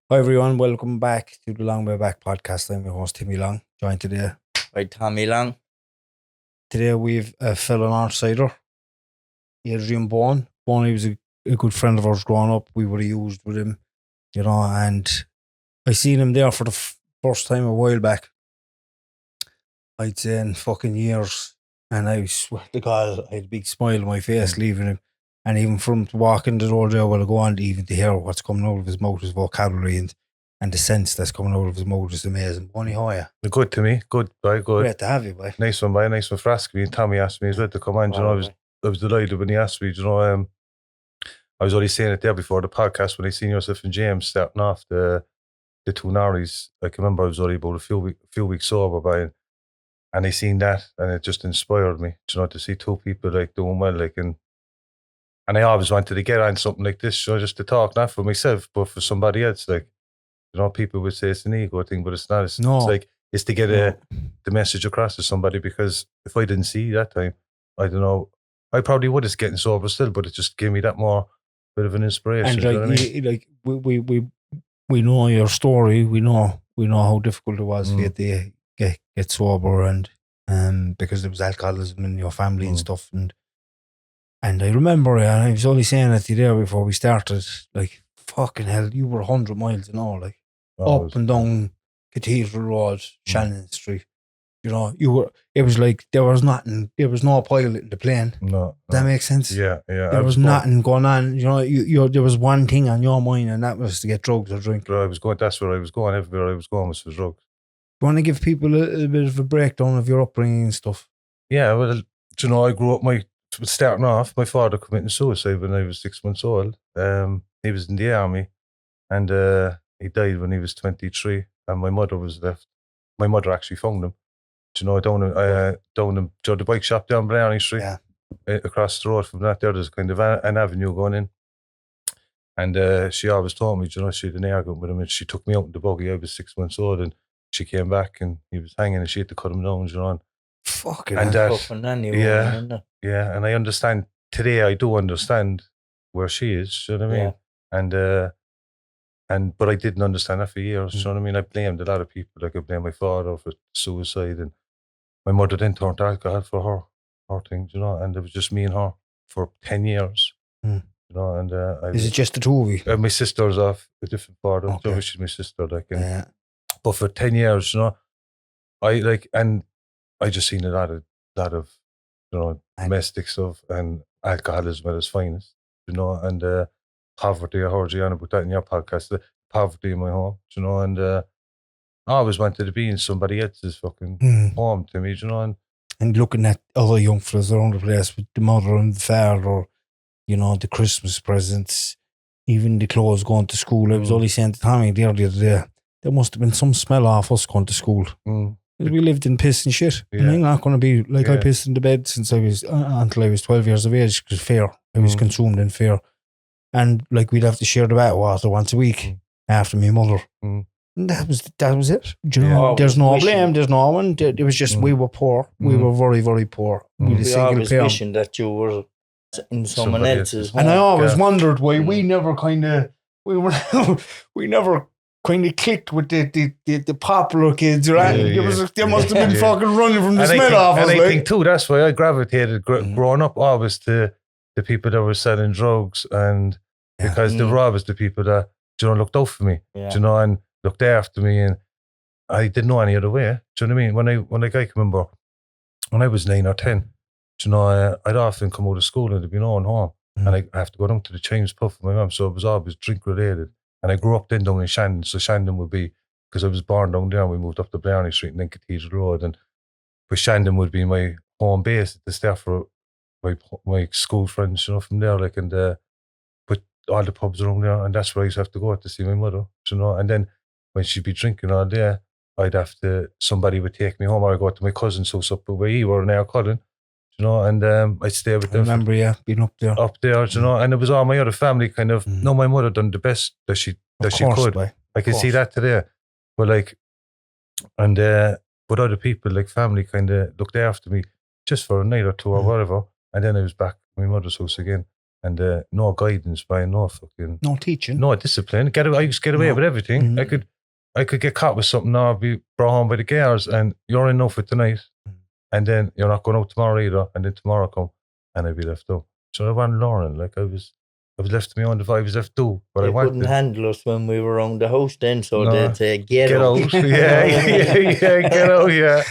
Hi everyone, welcome back to the Long Way Back podcast. I'm your host Timmy Long, joined today. By Tommy Long. Today we've a fellow Northsider, Adrian Bowen. Bowen, he was a good friend of ours growing up. We would have used with him, and I seen him there for the first time a while back. I'd say in fucking years, and I swear to God, I had a big smile on my face leaving him. And even from walking the door there, I go on to even to hear what's coming out of his mouth, his vocabulary and the sense that's coming out of his mouth is amazing. Bonnie, how are you? Good to me. Good, boy. Good. Great to have you, boy. Nice one, boy. Nice one for asking me. And Tommy asked me as well to come on. Wow, I was delighted when he asked me. I was already saying it there before the podcast when I seen yourself and James starting off the two Norries. I can remember I was already about a few weeks sober, boy, and I seen that, and it just inspired me. To see two people like doing well, like and I always wanted to get on something like this, just to talk, not for myself, but for somebody else, like. People would say it's an ego thing, but it's not. It's like it's to get the message across to somebody, because if I didn't see that time, I don't know, I probably would have getting sober still, but it just gave me that more bit of an inspiration. And we know your story. We know how difficult it was for you to get sober, and because there was alcoholism in your family and stuff, and I remember, and I was only saying it to you there before we started, like fucking hell, you were 100 miles an hour, like. Up and down Cathedral Road, Shannon Street. It was like there was nothing, there was no pilot in the plane. No. Does that make sense? Yeah. There was nothing going on. There was one thing on your mind, and that was to get drugs or drink. That's where I was going. Everywhere I was going was for drugs. Do you want to give people a bit of a breakdown of your upbringing and stuff? Yeah, well, I grew up, starting off, my father committed suicide when I was 6 months old. He was in the army, and he died when he was 23, and my mother was left. My mother actually found him, down the bike shop down Bruree Street, across the road from that. There's kind of an avenue going in, and she always told me, she had an argument with him, and she took me out in the buggy. I was 6 months old, and she came back, and he was hanging, and she had to cut him down, and fucking and that, and I understand today. I do understand where she is. You know what I mean? But I didn't understand that for years. You know what I mean? I blamed a lot of people. Like I blamed my father for suicide, and my mother then turned to alcohol for her thing, and it was just me and her for 10 years. And is it just the two of you? My sister's off a different part of it. She's my sister, but for 10 years, I just seen a lot of domestic stuff and alcoholism at its finest, and poverty. I heard you on about that in your podcast, the poverty in my home, and I always wanted to be in somebody else's fucking home, to me, and looking at other young fellas around the place with the mother and the father, the Christmas presents, even the clothes going to school. I was only saying to Tommy the other day, there must have been some smell off us going to school. We lived in piss and shit. And I'm not going to be like I pissed in the bed since I was until I was 12 years of age, because fear. I was consumed in fear. And like we'd have to share the bathwater once a week after my mother. And that was it. There's no blame. There's no one. It was just we were poor. We were very, very poor. We always wishing that you were in someone else's home. And I always wondered why we never clicked with the popular kids, right? They must have been fucking running from the smell off us. And I think too, that's why I gravitated growing up always to the people that were selling drugs, and because they were always the people that looked out for me, and looked after me, and I didn't know any other way. Do you know what I mean? When I can remember when I was 9 or 10, I'd often come out of school and there'd be no one home, and I have to go down to the Chinese pub with my mum, so it was always drink related. And I grew up then down in Shandon, so Shandon would be, because I was born down there, and we moved up to Bruree Street and then Cathedral Road, but Shandon would be my home base at the start for my school friends, from there, but all the pubs around there, and that's where I used to have to go to see my mother, and then when she'd be drinking all day, somebody would take me home, or I'd go to my cousin's house up where he were in Aircullen, and I'd stay with them. I remember, being up there, and it was all my other family kind of, no, my mother done the best that she could. I can see that today, but but other people, like family, kind of looked after me just for a night or two or whatever. And then I was back at my mother's house again. and no guidance by no teaching, no discipline. I used to get away with everything. I could get caught with something or be brought home by the girls, and you're enough for tonight, and then you're not going out tomorrow either, and then tomorrow come, and I'd be left out. So I wasn't learning. Like I was left to my own device. I was left to what I wanted. They couldn't handle us when we were around the house then, so they'd say, get out. Get out, yeah.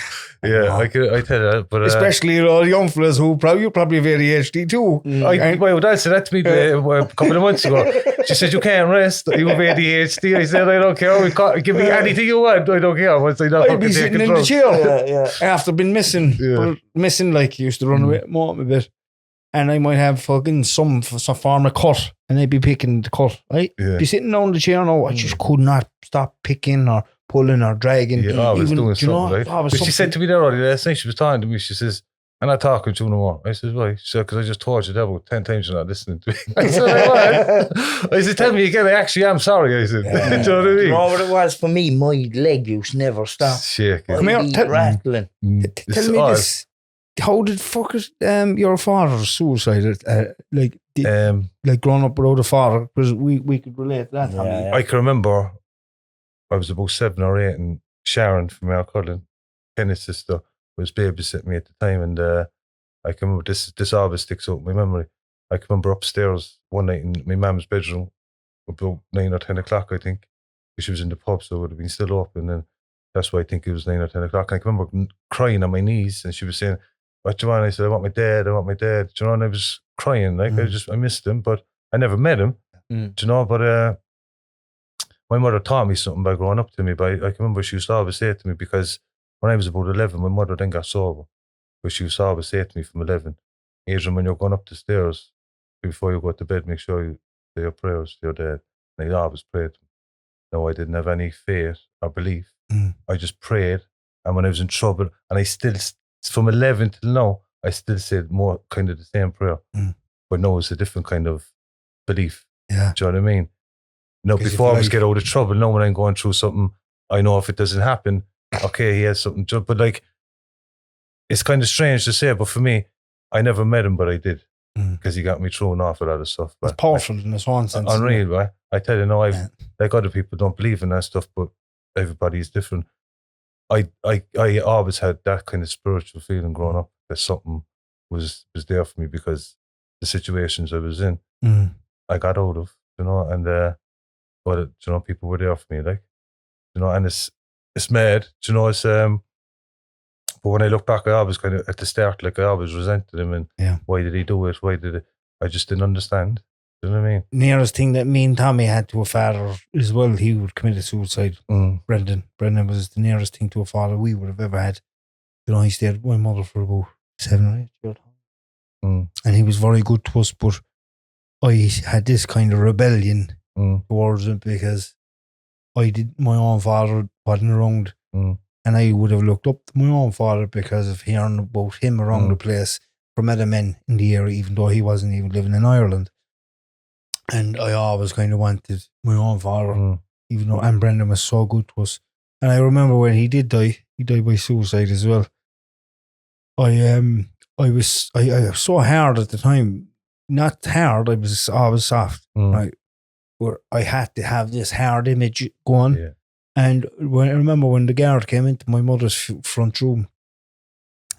I tell you that, but especially all young fellas who you probably have ADHD too. My dad said that to me a couple of months ago. She said, you can't rest, you have ADHD. I said, I don't care, give me anything you want, I don't care. I'd be sitting in the chair after being missing, like used to run away more a bit, and I might have fucking some form of cut, and I'd be picking the cut. I'd be sitting on the chair now, I just could not stop picking or pulling or dragging. I was doing something, right? But she said to me there already last night, she was talking to me, she says, I'm not talking to you no more. I said, why? She said, because I just told you that about 10 times you're not listening to me. I said, what? I said, tell me again, I actually am sorry. I said, do you know what I mean? You know what it was for me? My leg used to never stop. Shaking. Come here, rattling. Tell me this. How did your father's suicide? Like growing up without a father? Because we could relate to that. I can remember I was about 7 or 8, and Sharon from our Cullen, Kenneth's sister, was babysitting me at the time, and I can remember this always sticks out in my memory. I can remember upstairs one night in my mum's bedroom about 9 or 10 o'clock, I think. She was in the pub, so it would have been still open, and that's why I think it was 9 or 10 o'clock. And I can remember crying on my knees, and she was saying, what do you want? I said, I want my dad. Do you know, and I was crying, like I missed him, but I never met him. Do you know, but my mother taught me something by growing up to me. But I can remember she used to always say to me, because when I was about 11, my mother then got sober. But she used to always say to me from 11, Adrian, when you're going up the stairs, before you go to bed, make sure you say your prayers to your dad. And I always prayed to him. No, I didn't have any faith or belief. I just prayed. And when I was in trouble, and I still, from 11 till now, I still said more kind of the same prayer. But no, it's a different kind of belief. Yeah. Do you know what I mean? No, before I was get out of trouble, now when I'm going through something, I know if it doesn't happen, okay, he has something. But like, it's kind of strange to say, but for me, I never met him, but I did. Because he got me through an awful lot of stuff. But it's powerful in its own sense. Unreal, right? I tell you, like other people don't believe in that stuff, but everybody's different. I always had that kind of spiritual feeling growing up that something was there for me, because the situations I was in, I got out of, you know, and but you know, people were there for me, like, you know, and it's mad, you know, it's but when I look back, I always kind of at the start, like I always resented him, and why did he do it? I just didn't understand. You know what I mean? Nearest thing that me and Tommy had to a father as well, he would committed suicide. Brendan was the nearest thing to a father we would have ever had. You know, he stayed with my mother for about 7 or 8 years. And he was very good to us, but I had this kind of rebellion towards him, because my own father wasn't around, and I would have looked up to my own father because of hearing about him around the place from other men in the area, even though he wasn't even living in Ireland. And I always kind of wanted my own father, even though, and Brendan was so good to us. And I remember when he did die, he died by suicide as well. I was so hard at the time. Not hard, I was always soft, right? Where I had to have this hard image going. Yeah. And I remember when the guard came into my mother's front room,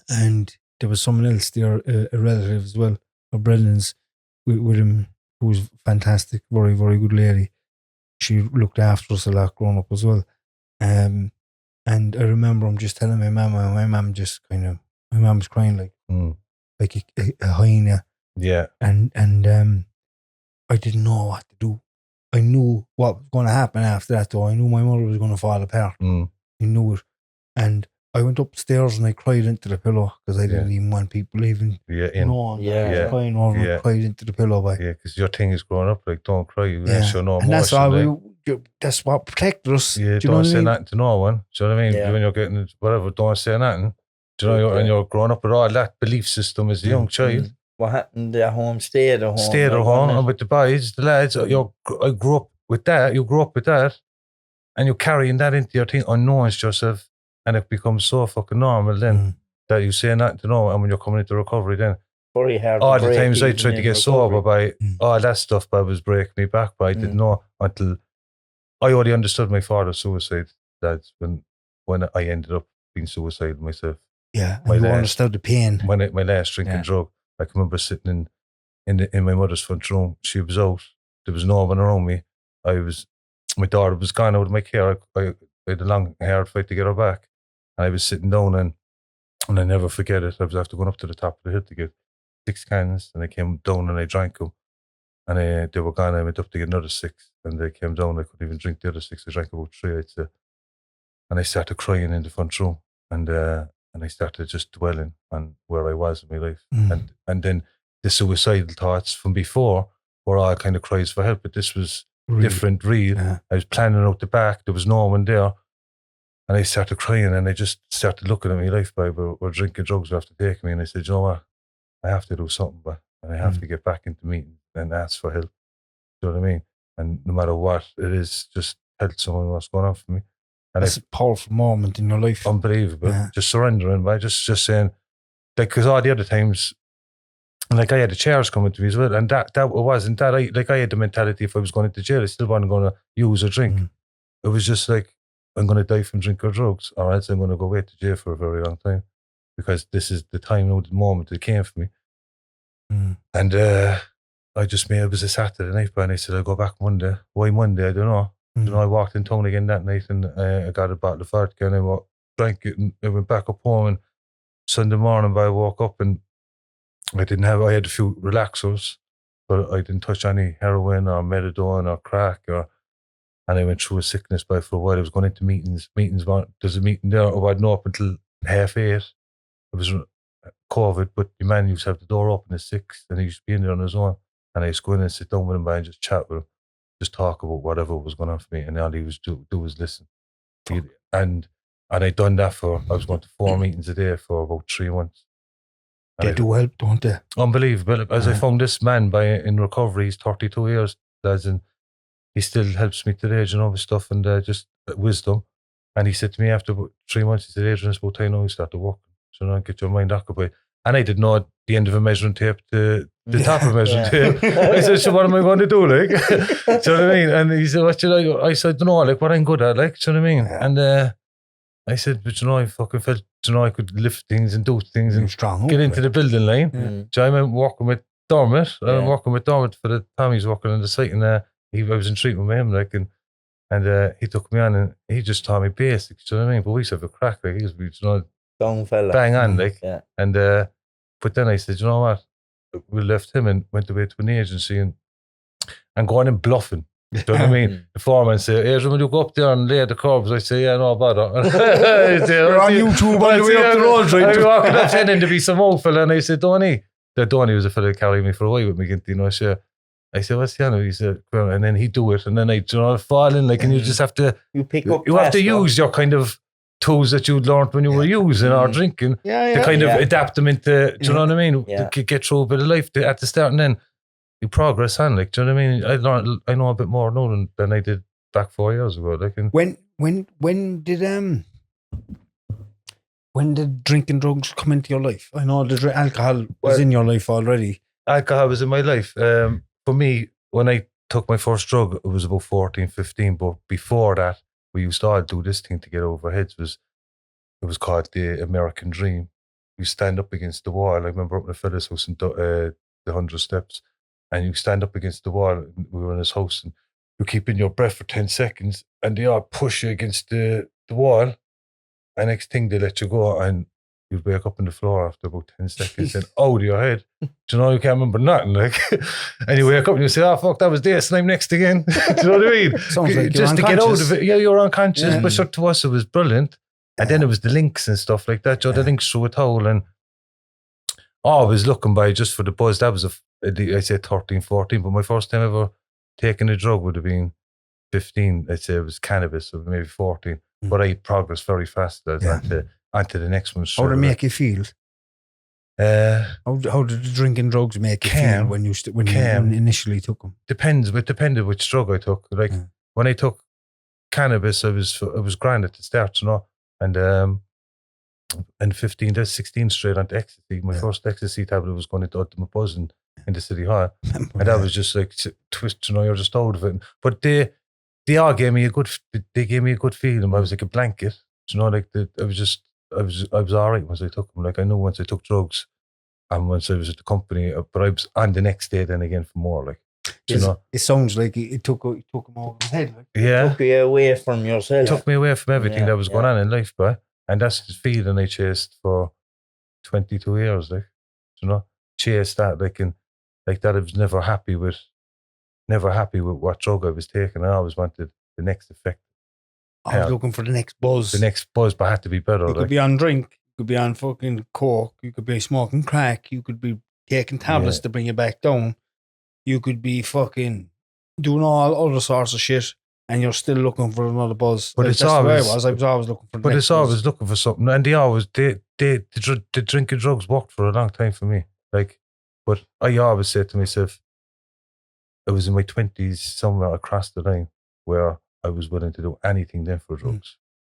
and there was someone else there, a relative as well, of Brendan's, with him, who was fantastic, very, very good lady. She looked after us a lot growing up as well. And I remember I'm just telling my mum just kind of, my mum's crying like a hyena. Yeah. And I didn't know what to do. I knew what was going to happen after that, though. I knew my mother was going to fall apart. I knew it. And I went upstairs and I cried into the pillow, because I didn't even want people even knowing. Crying over and cried into the pillow. Because your thing is growing up, like, don't cry. You show no emotion. And that's what protected us. Yeah, don't say nothing to no one. Do you know what I mean? Yeah. When you're getting whatever, don't say nothing. Do you know, and you're growing up with all that belief system as a young child. What happened at home? Stayed at home. Stayed at home, and with the boys, the lads. I grew up with that. You grew up with that, and you're carrying that into your thing, unknowing to yourself, and it becomes so fucking normal then that you say nothing to no one. And when you're coming into recovery, then very hard. All to the break times I even tried to in get sober recovery. by all that stuff, but was breaking me back. But I didn't know until I already understood my father's suicide. That's when I ended up being suicidal myself. Yeah, and you understood the pain. My last drinking drug. I can remember sitting in my mother's front room. She was out. There was no one around me. My daughter was gone out of my care. I had a long, hard fight to get her back. And I was sitting down and I never forget it. I was after going up to the top of the hill to get 6 cans, and I came down and I drank them. And they were gone. I went up to get another 6, and they came down. I couldn't even drink the other 6. I drank about 3, I'd say. And I started crying in the front room, and I started just dwelling on where I was in my life. And then the suicidal thoughts from before were all kind of cries for help, but this was different, real. Yeah. I was planning out the back. There was no one there. And I started crying, and I just started looking at my life by we're drinking drugs after taking me. And I said, you know what? I have to do something, but and I have to get back into meetings and ask for help. You know what I mean? And no matter what it is, just tell someone what's going on for me. And that's a powerful moment in your life. Unbelievable. Yeah. Just surrendering by just saying, like, because all the other times, like, I had the chairs coming to me as well, and that wasn't that. I had the mentality, if I was going into jail, I still wasn't going to use or drink. It was just like, I'm going to die from drink or drugs, or else I'm going to go away to jail for a very long time, because this is the time, the moment it came for me. And I just made it was a Saturday night, and I said, I'll go back Monday. Why Monday? I don't know. You know, I walked in town again that night, and I got a bottle of vodka, and I drank it, and I went back up home. And Sunday morning, I woke up, and I had a few relaxers, but I didn't touch any heroin or methadone or crack, and I went through a sickness for a while. I was going into meetings. There's a meeting there, I wasn't up until 8:30. It was COVID, but the man used to have the door open at 6, and he used to be in there on his own. And I used to go in and sit down with him and just chat with him, just talk about whatever was going on for me. And all he was do was listen. And I'd done that I was going to 4 meetings a day for about 3 months. They do help, don't they? Unbelievable. As I found this man in recovery, he's 32 years, lads, and he still helps me today, you know, with stuff and just wisdom. And he said to me after about 3 months, he said, Adrian, it's about time now you start to work. So now get your mind occupied. And I didn't know at the end of a measuring tape to the top of a measuring tape. I said, so what am I going to do, like? Do you know what I mean? And he said, what should I do? I said, no, like, what I'm good at, like, do you know what I mean? Yeah. And I said, but you know, I fucking felt, you know, I could lift things and do things and get into the building line. Do you know, I'm working with Dermot. I'm working with Dermot for the Tommy's working on the site, and I was in treatment with him, like, and he took me on, and he just taught me basics, do you know what I mean? But we used to have a crack, like, he was, you know, bang on, like, and but then I said, you know what? We left him and went away to an agency and going and bluffing. Do you know what I mean? The foreman said, Adrian, will you go up there and lay the curbs? I say, yeah, no bother. You're on YouTube on the way up the road, right? I was walking up pretending to be some old fella, and I said, Donny was a fella carrying me for a while with me, you know, so I said, what's the other? He said, and then he'd do it, and then I'd, you know, fall in, like, and you just have to, you have to use your kind of tools that you'd learned when you were using or drinking to kind of adapt them into, do you know what I mean? To get through a bit of life at the start, and then you progress on, like, do you know what I mean? I know a bit more now than I did back 4 years ago. Like, and when did drinking drugs come into your life? I know the alcohol was in your life already. Alcohol was in my life. For me, when I took my first drug, it was about 14, 15. But before that, we used to all do this thing to get over heads. It was called the American Dream. You stand up against the wall. I remember up in a fella's house in the 100 Steps, and you stand up against the wall. We were in his house, and you keep in your breath for 10 seconds, and they all push you against the wall. And next thing, they let you go, and you'd wake up on the floor after about 10 seconds and out of your head. Do you know, you can't remember nothing, like. And you wake up and you say, oh, fuck, that was this, and I'm next again. Do you know what I mean? Sounds like just to get out of it. Yeah, you're unconscious, but sure, to us, it was brilliant. And then it was the links and stuff like that. You know, the links through a towel, and I was looking by just for the buzz. That was I say 13, 14, but my first time ever taking a drug would have been 15. I'd say it was cannabis, so maybe 14. But I progressed very fast onto the next one. How did it make you feel? How did the drinking drugs make you feel when you initially took them? It depended which drug I took. Like when I took cannabis, it was grand at the start, you know. And and 16th straight onto ecstasy. My first ecstasy tablet was going into ultimate buzzing in the city hall, and that was just like twist. You're just out of it. But they all gave me a good. They gave me a good feeling. I was like a blanket. Like I was all right once I took them. Like I knew once I took drugs, and once I was at the company, but I was on the next day then again for more. Like it sounds like it took him over the head. Like. It took you away from yourself. It took me away from everything that was going on in life, boy. And that's the feeling I chased for 22 years. Like chased that like that. I was never happy with what drug I was taking. I always wanted the next effect. I was looking for the next buzz. But it had to be better. You could be on drink, you could be on fucking coke, you could be smoking crack, you could be taking tablets to bring you back down, you could be fucking doing all other sorts of shit, and you're still looking for another buzz. But it's always, I was always looking for. But it's always looking for something, and the drinking drugs worked for a long time for me. Like, but I always said to myself, I was in my 20s somewhere across the line where I was willing to do anything then for drugs.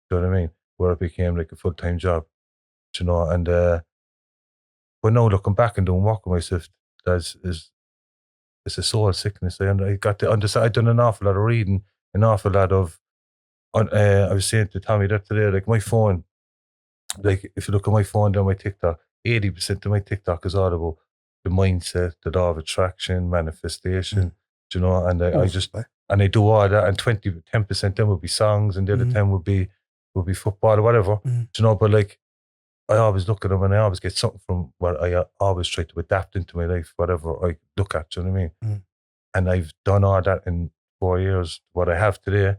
Do you know what I mean? Where it became like a full-time job, and but now looking back and doing work with myself, it's a soul sickness. I got to understand. I've done an awful lot of reading, an awful lot of. I was saying to Tommy that today, like my phone, like if you look at my phone down my TikTok, 80% of my TikTok is all about the mindset, the law of attraction, manifestation, and and I do all that, and 10% then would be songs, and the other 10 would be football or whatever, but like I always look at them and I always get something from what I always try to adapt into my life, whatever I look at, do you know what I mean? And I've done all that in 4 years, what I have today,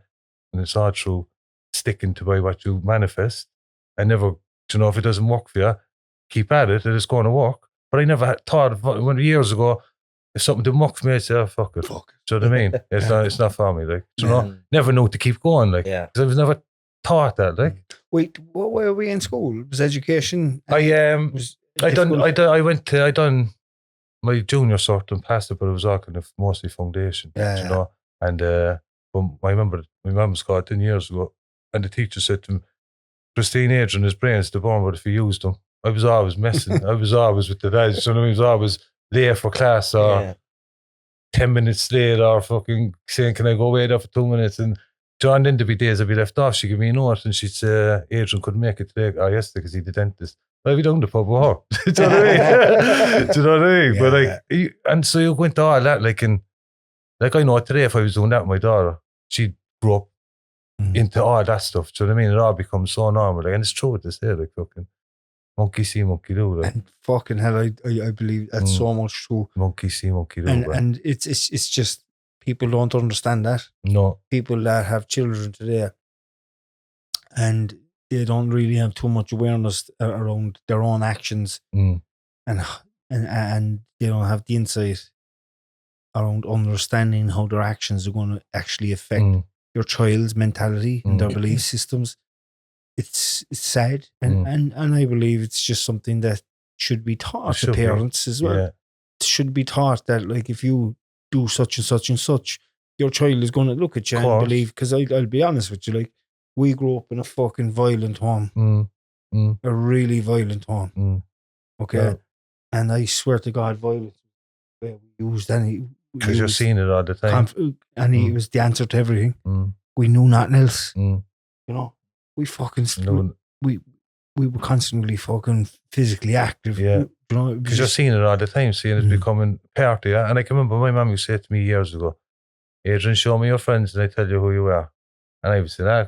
and it's all through sticking to by what you manifest. I never, if it doesn't work for you, keep at it, it's going to work. But I never thought of years ago, if something didn't work for me, I'd say, fuck it. Do you know what I mean? It's not for me. Like, never know to keep going. Like, because I was never taught that. Like, wait, what were we in school? Was education? I done my junior sort and passed it, but it was all kind of mostly foundation. And but I remember my mum's got 10 years ago, and the teacher said to him, Christine, Adrian, his brains to born, but if you used them, I was always messing. I was always with the lads. I was always late for class or 10 minutes late or fucking saying, can I go away there for 2 minutes? And John, then there'd be days I'd be left off. She'd give me a note and she'd say, Adrian couldn't make it today or yesterday because he's the dentist. I'd be down the pub with her. Do you know what I mean? Do you know what I mean? But like, and so you went to all that, like I know today if I was doing that with my daughter, she'd grow up into all that stuff. Do you know what I mean? It all becomes so normal. Like, and it's true what they say, like fucking monkey see, monkey do. Like. And fucking hell, I believe that's so much true. Monkey see, monkey do. And it's just people don't understand that. No. People that have children today and they don't really have too much awareness around their own actions and they don't have the insight around understanding how their actions are going to actually affect your child's mentality and their belief systems. It's sad, and I believe it's just something that should be taught to parents as well. It should be taught that, like, if you do such and such and such, your child is going to look at you and believe. Because I'll be honest with you, like, we grew up in a fucking violent home, a really violent home. Okay, and I swear to God, violence we used any. Because you're seeing it all the time, and it was the answer to everything. We knew nothing else. You know. We fucking we were constantly fucking physically active. Yeah, you know, because you're seeing it all the time, seeing it becoming part of you. And I can remember my mum used to say to me years ago, Adrian, show me your friends and I tell you who you are. And I would say,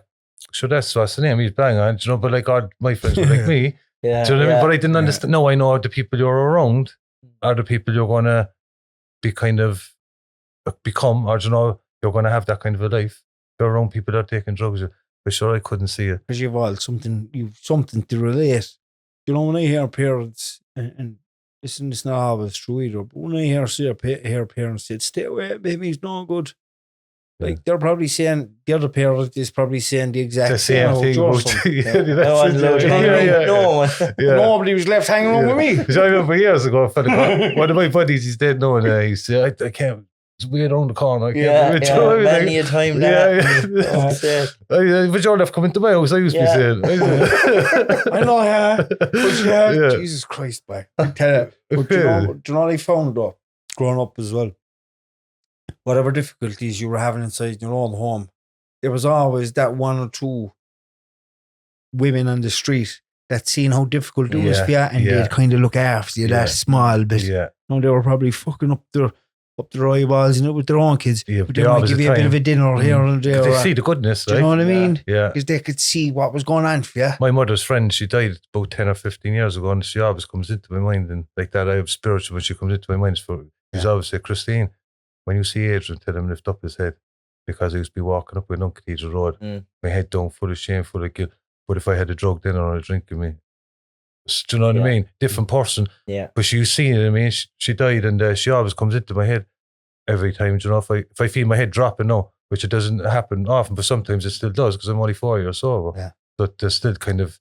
sure, that's what's the name. He's bang on, you know. But like, God, my friends were like me. Do you know what I mean? But I didn't understand. No, I know the people you're around are the people you're going to be kind of become, or you know, you're going to have that kind of a life. You're around people that are taking drugs. For sure, I couldn't see it. Because you've something to relate. You know, when I hear parents, and listen, it's not always true either, but when I hear parents say, stay away, baby, it's not good. Like, they're probably saying, the other parent is probably saying the exact same thing. Nobody was left hanging on with me. Because I remember years ago, one of my buddies, he's dead now, and he said, I can't, it's way around the corner. I Yeah, can't do it. many a time But you're left coming to my house, I used to be saying. I know, yeah. But Jesus Christ, boy. I tell you. But do you know what I found though, growing up as well? Whatever difficulties you were having inside your own home, there was always that one or two women on the street that seen how difficult it was for you, and they'd kind of look after you that small bit. Yeah. No, they were probably fucking up their eyeballs, with their own kids. Yeah, but they might give you a bit of a dinner here and there. They see the goodness, do you know what I mean? Yeah. Because they could see what was going on for you. My mother's friend, she died about 10 or 15 years ago, and she always comes into my mind, and like that, I have spiritual when she comes into my mind. She's always say, Christine, when you see Adrian, tell him lift up his head, because I used to be walking up with Uncathedral Road, my head down, full of shame, full of guilt. But if I had a drug then or a drink in me, do you know what I mean? Different person. Yeah. But she seen it. I mean, she died, and she always comes into my head every time. Do you know, if I feel my head dropping now, which it doesn't happen often, but sometimes it still does because I'm only 4 years sober. Yeah. But there's still kind of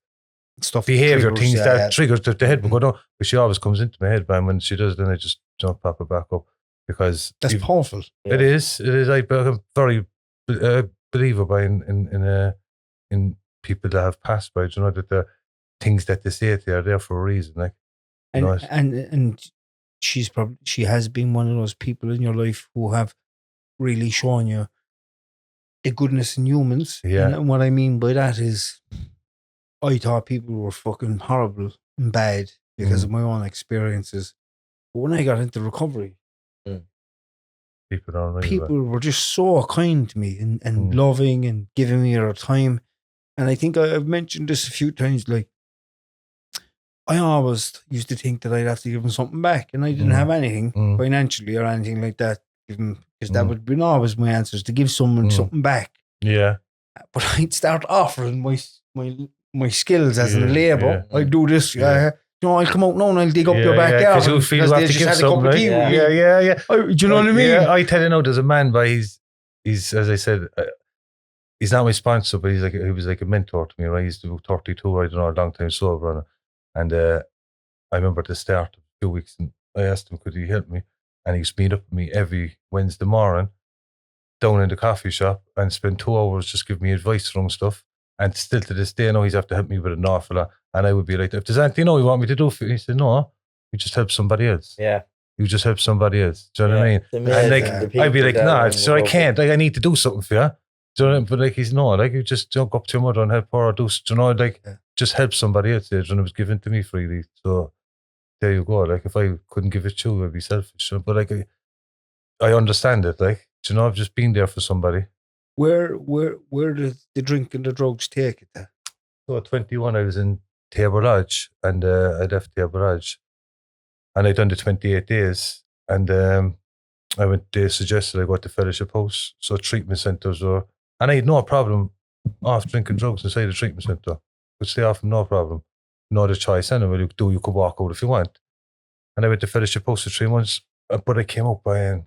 stuff, behavior things that triggers the head will go down. But she always comes into my head, man. When she does, then I just pop it back up because that's powerful. It is. I'm very believer by in people that have passed by. Do you know that the things that they say they are there for a reason, like. And she has been one of those people in your life who have really shown you the goodness in humans. Yeah. And what I mean by that is, I thought people were fucking horrible and bad because of my own experiences. But when I got into recovery, people were just so kind to me and loving and giving me their time. And I think I've mentioned this a few times, like, I always used to think that I'd have to give them something back, and I didn't have anything financially or anything like that, because that would be always my answers, to give someone something back. Yeah. But I'd start offering my skills as a labour. I'd do this. I'll come out now and I'll dig up your backyard. Because you feel you have to give something, right? Yeah. Do you know what I mean? Yeah, I tell you now, there's a man, but he's as I said, he's not my sponsor, but he was like a mentor to me, right? He's 32, I don't know, a long time sober. And I remember at the start of 2 weeks, and I asked him, could he help me? And he used to meet up with me every Wednesday morning down in the coffee shop and spend 2 hours just giving me advice around stuff. And still to this day, I know he's have to help me with an awful lot. And I would be like, if there's anything you want me to do for you, he said, no, you just help somebody else. Yeah. You just help somebody else. Do you know what I mean? And like, I'd be like, nah, so I can't. Like, I need to do something for you. Do you know? But like, he's no, like, you just jump up to your mother and help her, or do, you know, like, just help somebody else. And it was given to me freely. So there you go. Like, if I couldn't give it to you, I'd be selfish. But like, I understand it. Like, do you know, I've just been there for somebody. Where did the drink and the drugs take it? So at 21, I was in Tabor Lodge, and I left Tabor Lodge, and I'd done the 28 days, and they suggested I go to fellowship house, so treatment centres were, and I had no problem off drinking drugs inside the treatment centre. Could stay off them, no problem. No other choice anyway. You could walk out if you want. And I went to fellowship house for 3 months, but I came out by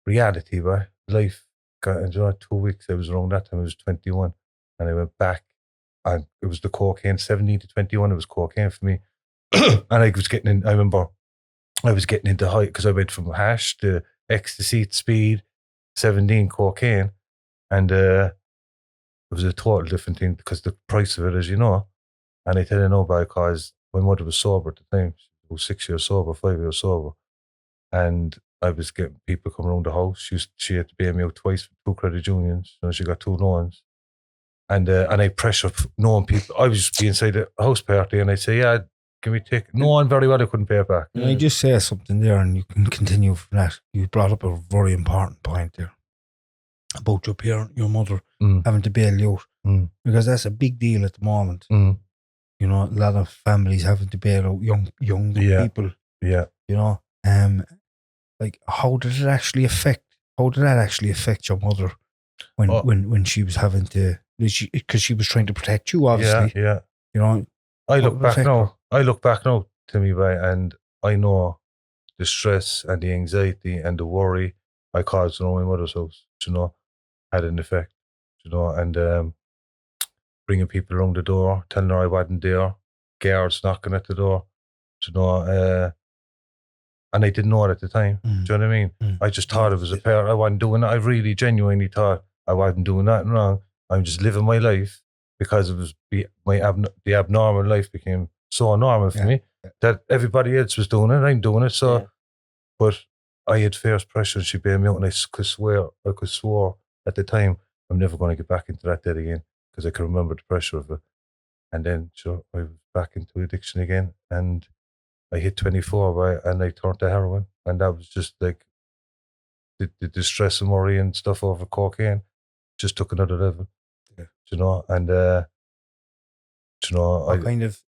reality, by life. And 2 weeks, I was around that time, I was 21, and I went back, and it was the cocaine, 17 to 21, it was cocaine for me. And I was getting in, I remember I was getting into high, because I went from hash to ecstasy to speed, 17 cocaine, and it was a total different thing because the price of it, as you know. And I tell you no, because my mother was sober at the time. She was 6 years sober, 5 years sober, and I was getting people coming around the house. She had to bail me out twice for 2 credit unions. She got 2 loans. And I pressured knowing people. I was just be inside the house party, and I'd say, yeah, can we take, knowing very well I couldn't pay it back. Can I just say something there, and you can continue from that? You brought up a very important point there about your mother having to bail you out, because that's a big deal at the moment. You know, a lot of families having to bail out young people. Yeah. You know, like, how did that actually affect your mother when she was having to, because she was trying to protect you, obviously. Yeah. You know, I look back now, Timmy, and I know the stress and the anxiety and the worry I caused around my mother's house, you know, had an effect, you know, and bringing people around the door, telling her I wasn't there, guards knocking at the door, you know, And I didn't know it at the time. Do you know what I mean? I just thought it was a pair. I wasn't doing it. I really genuinely thought I wasn't doing nothing wrong. I'm just living my life because it was the abnormal life became so normal for me that everybody else was doing it. I'm doing it. So, but I had fierce pressure and she bailed me out, and I could swear at the time I'm never going to get back into that debt again because I could remember the pressure of it. And then sure, I was back into addiction again, and I hit 24 and I turned to heroin, and that was just like the stress and worry and stuff over cocaine just took another level. You know, and you know, what kind of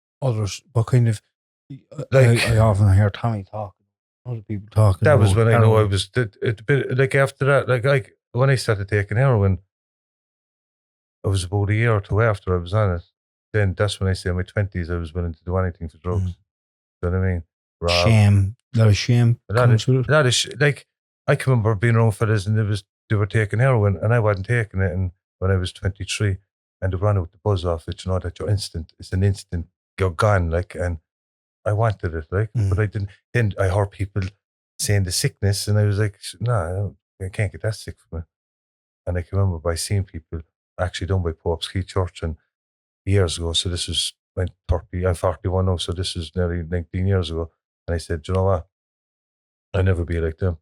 like I often hear Tommy talking, other people talking. That was when heroin. I know I was a bit like after that, like when I started taking heroin, it was about a year or two after I was on it. Then that's when I say in my 20s I was willing to do anything for drugs. You know what I mean? Shame, a lot of shame. Like I can remember being around fellas and they were taking heroin and I wasn't taking it. And when I was 23, and they ran out the buzz off it, you know, that it's an instant, you're gone, like, and I wanted it, like, but I didn't. Then I heard people saying the sickness, and I was like, nah, I can't get that sick from it. And I can remember by seeing people actually done by Pope's Key Church and years ago. So this was I'm 41 now, so this is nearly 19 years ago. And I said, you know what? I'll never be like them.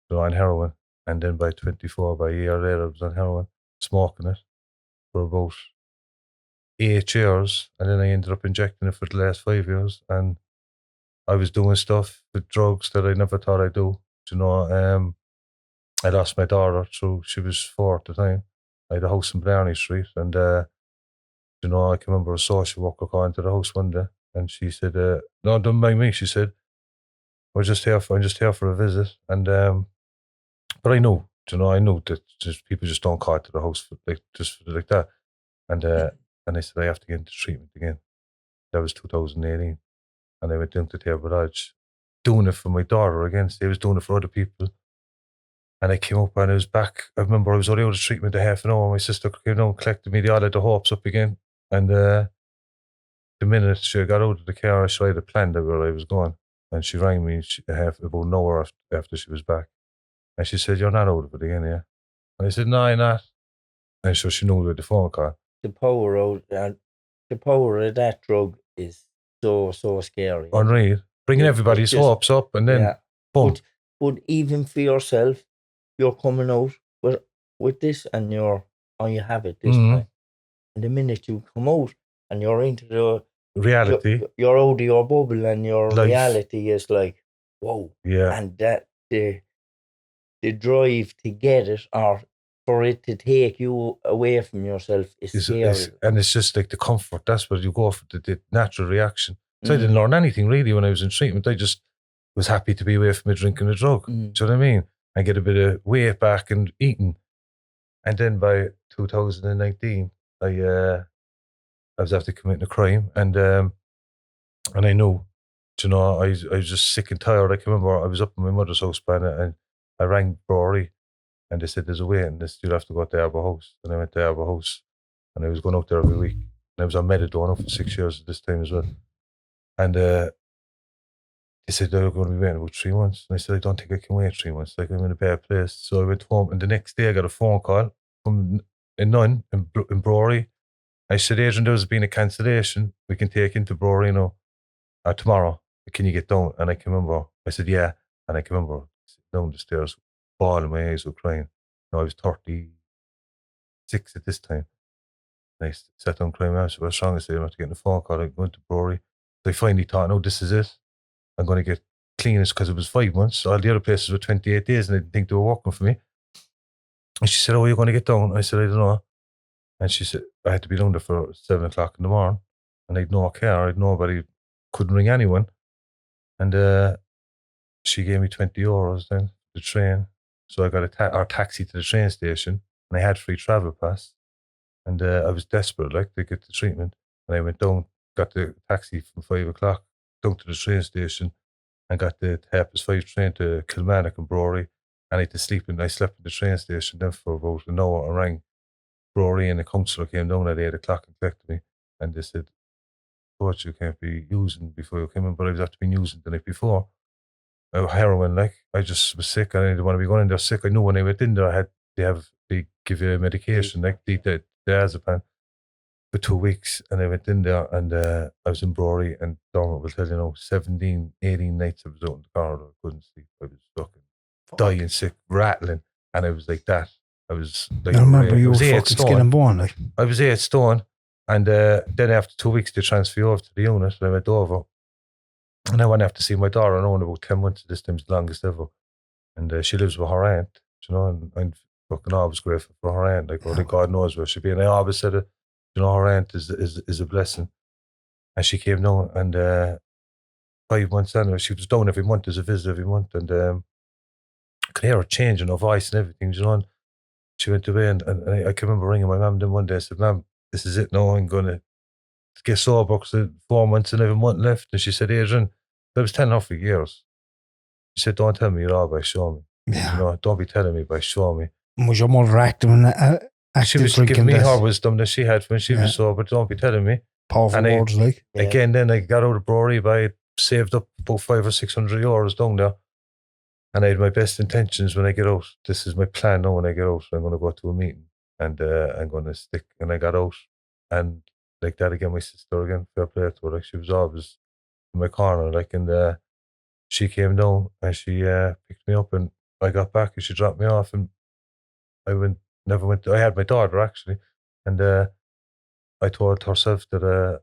So on heroin. And then by 24, by a year later, I was on heroin, smoking it for about 8 years. And then I ended up injecting it for the last 5 years. And I was doing stuff with drugs that I never thought I'd do. You know, I lost my daughter, so she was 4 at the time. I had a house in Blarney Street, and you know, I can remember a social worker going to the house one day, and she said, "No, don't mind me." She said, I'm just here for a visit." And but I knew, you know, I knew that just people just don't call to the house for, like that. And I said I have to get into treatment again. That was 2018, and I went down to Table Lodge, doing it for my daughter again. So I was doing it for other people. And I came up and I was back. I remember I was only out of treatment a half an hour. My sister came down and collected me. They all had the hopes up again. And the minute she got out of the car, she had a plan that where I was going. And she rang me about an hour after she was back. And she said, "You're not out of it again, yeah?" And I said, "No, I'm not." And so she knew with the phone call. The power of that drug is so scary. Unreal. Bringing everybody's hopes up and then boom. But even for yourself, you're coming out with this and you have it this time. And the minute you come out and you're into the reality, you're out of your bubble and your reality is like, whoa. Yeah. And that the drive to get it or for it to take you away from yourself is scary. And it's just like the comfort. That's where you go for the natural reaction. So I didn't learn anything really when I was in treatment. I just was happy to be away from drinking a drug. Do you know what I mean? I get a bit of weight back and eating. And then by 2019, I was after committing a crime, and I knew, you know, I was just sick and tired. I can remember I was up in my mother's house, and I rang Bruree, and they said there's a waiting list. You'll have to go to Arbour House. And I went to Arbour House, and I was going out there every week. And I was on Metadone for 6 years at this time as well. And they said they were going to be waiting about 3 months. And I said, I don't think I can wait 3 months. Like, I'm in a bad place. So I went home, and the next day I got a phone call from a nun in Bruree. I said, "Adrian, there's been a cancellation. We can take into Bruree now tomorrow. Can you get down?" And I can remember, I said, "Yeah." And I can remember sitting down the stairs, bawling my eyes out, crying. I was 36 at this time. And I sat down crying. I said, "What's wrong?" I said, "I'm not getting a phone call. I'm going to Bruree." So I finally thought, no, this is it. I'm going to get cleanest because it was 5 months. All the other places were 28 days and I didn't think they were working for me. And she said, "Oh, you're going to get down?" I said, "I don't know." And she said, I had to be down there for 7 o'clock in the morning. And I had no car. I had nobody, couldn't ring anyone. And she gave me 20 euros then, the train. So I got our taxi to the train station and I had free travel pass. And I was desperate, like, to get the treatment. And I went down, got the taxi from 5 o'clock down to the train station and got the 5:30 train to Kilmarnock and Bruree. And I slept in the train station then for about an hour. I rang Bruree and the counsellor came down at 8 o'clock and collected me. And they said, "What you can't be using before you came in," but I was after being using the night before. heroin. Like, I just was sick and I didn't want to be going in there sick. I knew when I went in there, they give you medication, like the diazepam for 2 weeks. And I went in there and I was in Bruree, and Dermot will tell you, 17, 18 nights I was out in the corridor. I couldn't sleep. I was fucking dying sick, rattling. And I was like that. I was like, I remember you was were 8 fucking stone. skin and bone. Like. I was 8 stone. And then after 2 weeks, they transferred me over to the unit, and I went over. And I went after to see my daughter. I know in about 10 months this time's the longest ever. And she lives with her aunt, and I'm fucking always grateful for her aunt. Like, only God knows where she'd be. And I always said it, her aunt is a blessing. And she came down, and 5 months anyway, she was down every month as a visit every month. And I could hear her changing her voice and everything, and she went away. And I can remember ringing my mum then one day. I said, Mum, this is it now. I'm going to get sober because 4 months and I have a month left. And she said, Adrian, I was telling her for years. She said, don't tell me at all, but show me. Yeah. Don't be telling me, but show me. Was your mother active in that? She was giving me her wisdom that she had when she was sober. Don't be telling me. Powerful words, like. Again, then I got out of Bruree, but I saved up about 500 or 600 euros down there. And I had my best intentions when I get out. This is my plan now when I get out. I'm going to go to a meeting and I'm going to stick. And I got out. And like that again, my sister again, fair play to her. Like, she was always in my corner. Like, and she came down and she picked me up, and I got back and she dropped me off, and I had my daughter actually, and I told herself that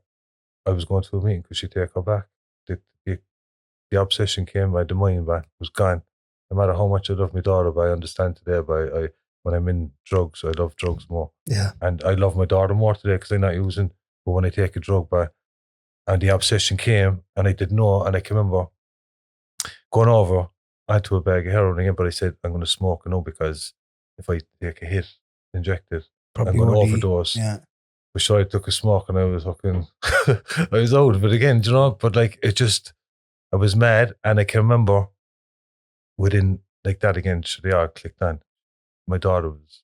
I was going to a meeting. Could she take her back? The obsession came by the mind back, was gone. No matter how much I love my daughter, but I understand today, but when I'm in drugs, I love drugs more. Yeah. And I love my daughter more today because I'm not using, but when I take a drug back, and the obsession came, and I didn't know, and I can remember going over, I had to a bag of heroin again, but I said, I'm going to smoke now because if I take a hit, injected, I'm going to overdose. Yeah. But sure, I took a smoke and I was fucking, I was out of it again, but like, I was mad. And I can remember within like that again, the art clicked on. My daughter was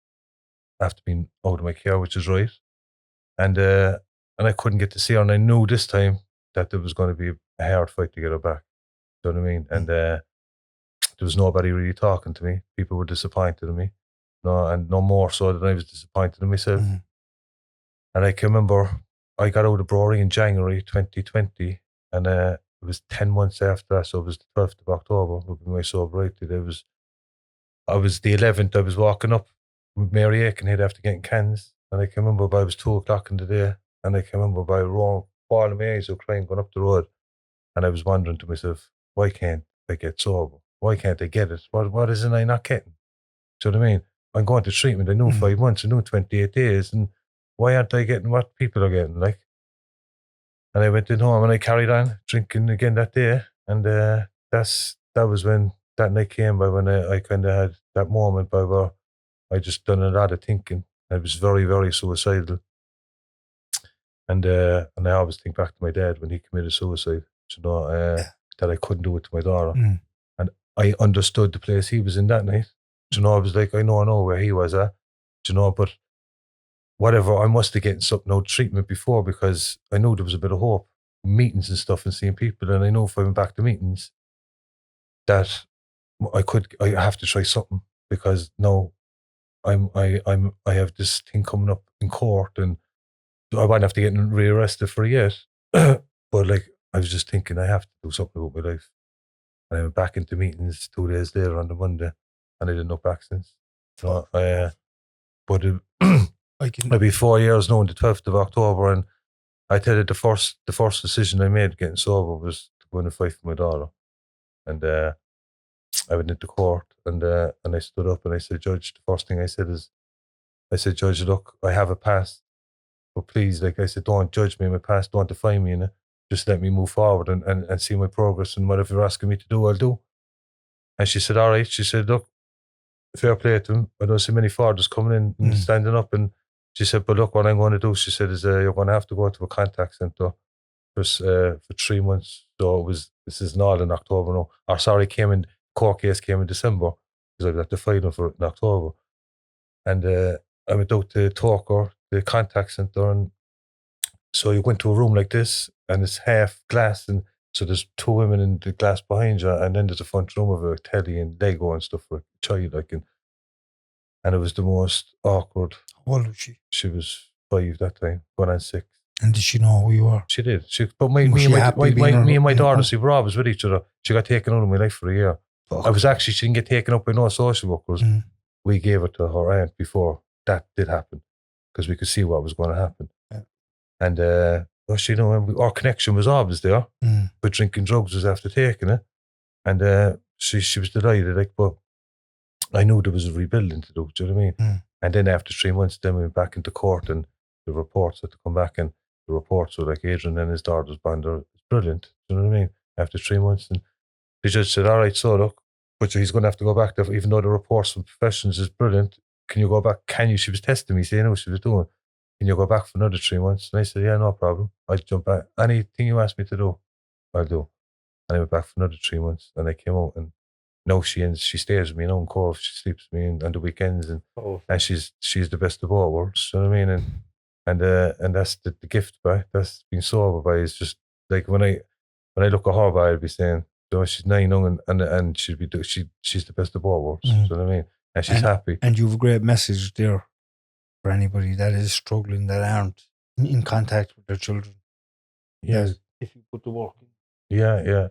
after being out of my care, which is right. And I couldn't get to see her. And I knew this time that there was going to be a hard fight to get her back. You know what I mean? And there was nobody really talking to me. People were disappointed in me. And no more so than I was disappointed in myself. Mm-hmm. And I can remember I got out of Bruree in January 2020, and it was 10 months after that, so it was the 12th of October, would be my sobriety. I was the 11th, I was walking up with Mary Aikenhead after getting cans, and I can remember by it was 2 o'clock in the day, and I can remember by falling my eyes, crying, going up the road, and I was wondering to myself, why can't I get sober? Why can't I get it? What isn't I not getting? Do you know what I mean? I'm going to treatment, I knew 5 months, I knew 28 days, and why aren't I getting what people are getting, like? And I went in home and I carried on drinking again that day. And that was when that night came by, when I kind of had that moment by where I just done a lot of thinking. I was very, very suicidal. And I always think back to my dad when he committed suicide, that I couldn't do it to my daughter. And I understood the place he was in that night. I was like, I know where he was at, but whatever, I must have gotten something out of treatment before, because I knew there was a bit of hope, meetings and stuff and seeing people. And I know if I went back to meetings that I have to try something, because now I have this thing coming up in court, and I might have to get rearrested for it yet. But like, I was just thinking I have to do something about my life. And I went back into meetings 2 days later on the Monday, and I didn't look back since. So I'll be 4 years now on the 12th of October, and I tell you, the first decision I made getting sober was to go in a fight for my daughter. And I went into court, and I stood up and I said, Judge, the first thing I said, Judge, look, I have a past, but please, like I said, don't judge me in my past, don't define me in it. Just let me move forward and see my progress, and whatever you're asking me to do, I'll do. And she said, all right. She said, look, fair play to him. I don't see many fathers coming in and standing up. And she said, but look, what I'm going to do, she said, is you're going to have to go to a contact centre for 3 months. So this is not in October now. Court case came in December, because I got the final for it in October. And I went out to Torker, the contact centre, and so you go into a room like this, and it's half glass, and So there's 2 women in the glass behind you, and then there's a front room of a telly and Lego and stuff for a child, like, and it was the most awkward. How old was she? She was 5 that time, going on 6. And did she know who you were? She did. But me and my daughter, see, we're always with each other. She got taken out of my life for a year. She didn't get taken up by no social workers. We gave it to her aunt before that did happen, because we could see what was going to happen. Yeah. And, our connection was always there, but drinking drugs was after taking it. And she was delighted, like, but I knew there was a rebuilding to do, do you know what I mean? And then after 3 months, then we went back into court, and the reports had to come back, and the reports were like Adrian and his daughter's bond are brilliant, do you know what I mean? After 3 months, and the judge said, all right, so look, but he's going to have to go back there, even though the reports from professionals is brilliant. Can you go back? She was testing me, saying what she was doing. Can you go back for another 3 months? And I said, yeah, no problem. I'll jump back. Anything you ask me to do, I'll do. And I went back for another 3 months, and I came out, and now she stays with me in Own Cove. She sleeps with me on the weekends, and she's the best of all worlds. You know what I mean? And that's the gift, by that's being sober by. Is just like when I look at her, by, I'd be saying, she's 9 young, and she's the best of all worlds. You know what I mean? And she's happy. And you have a great message there for anybody that is struggling, that aren't in contact with their children. Yeah. Yes, if you put the work in. Yeah.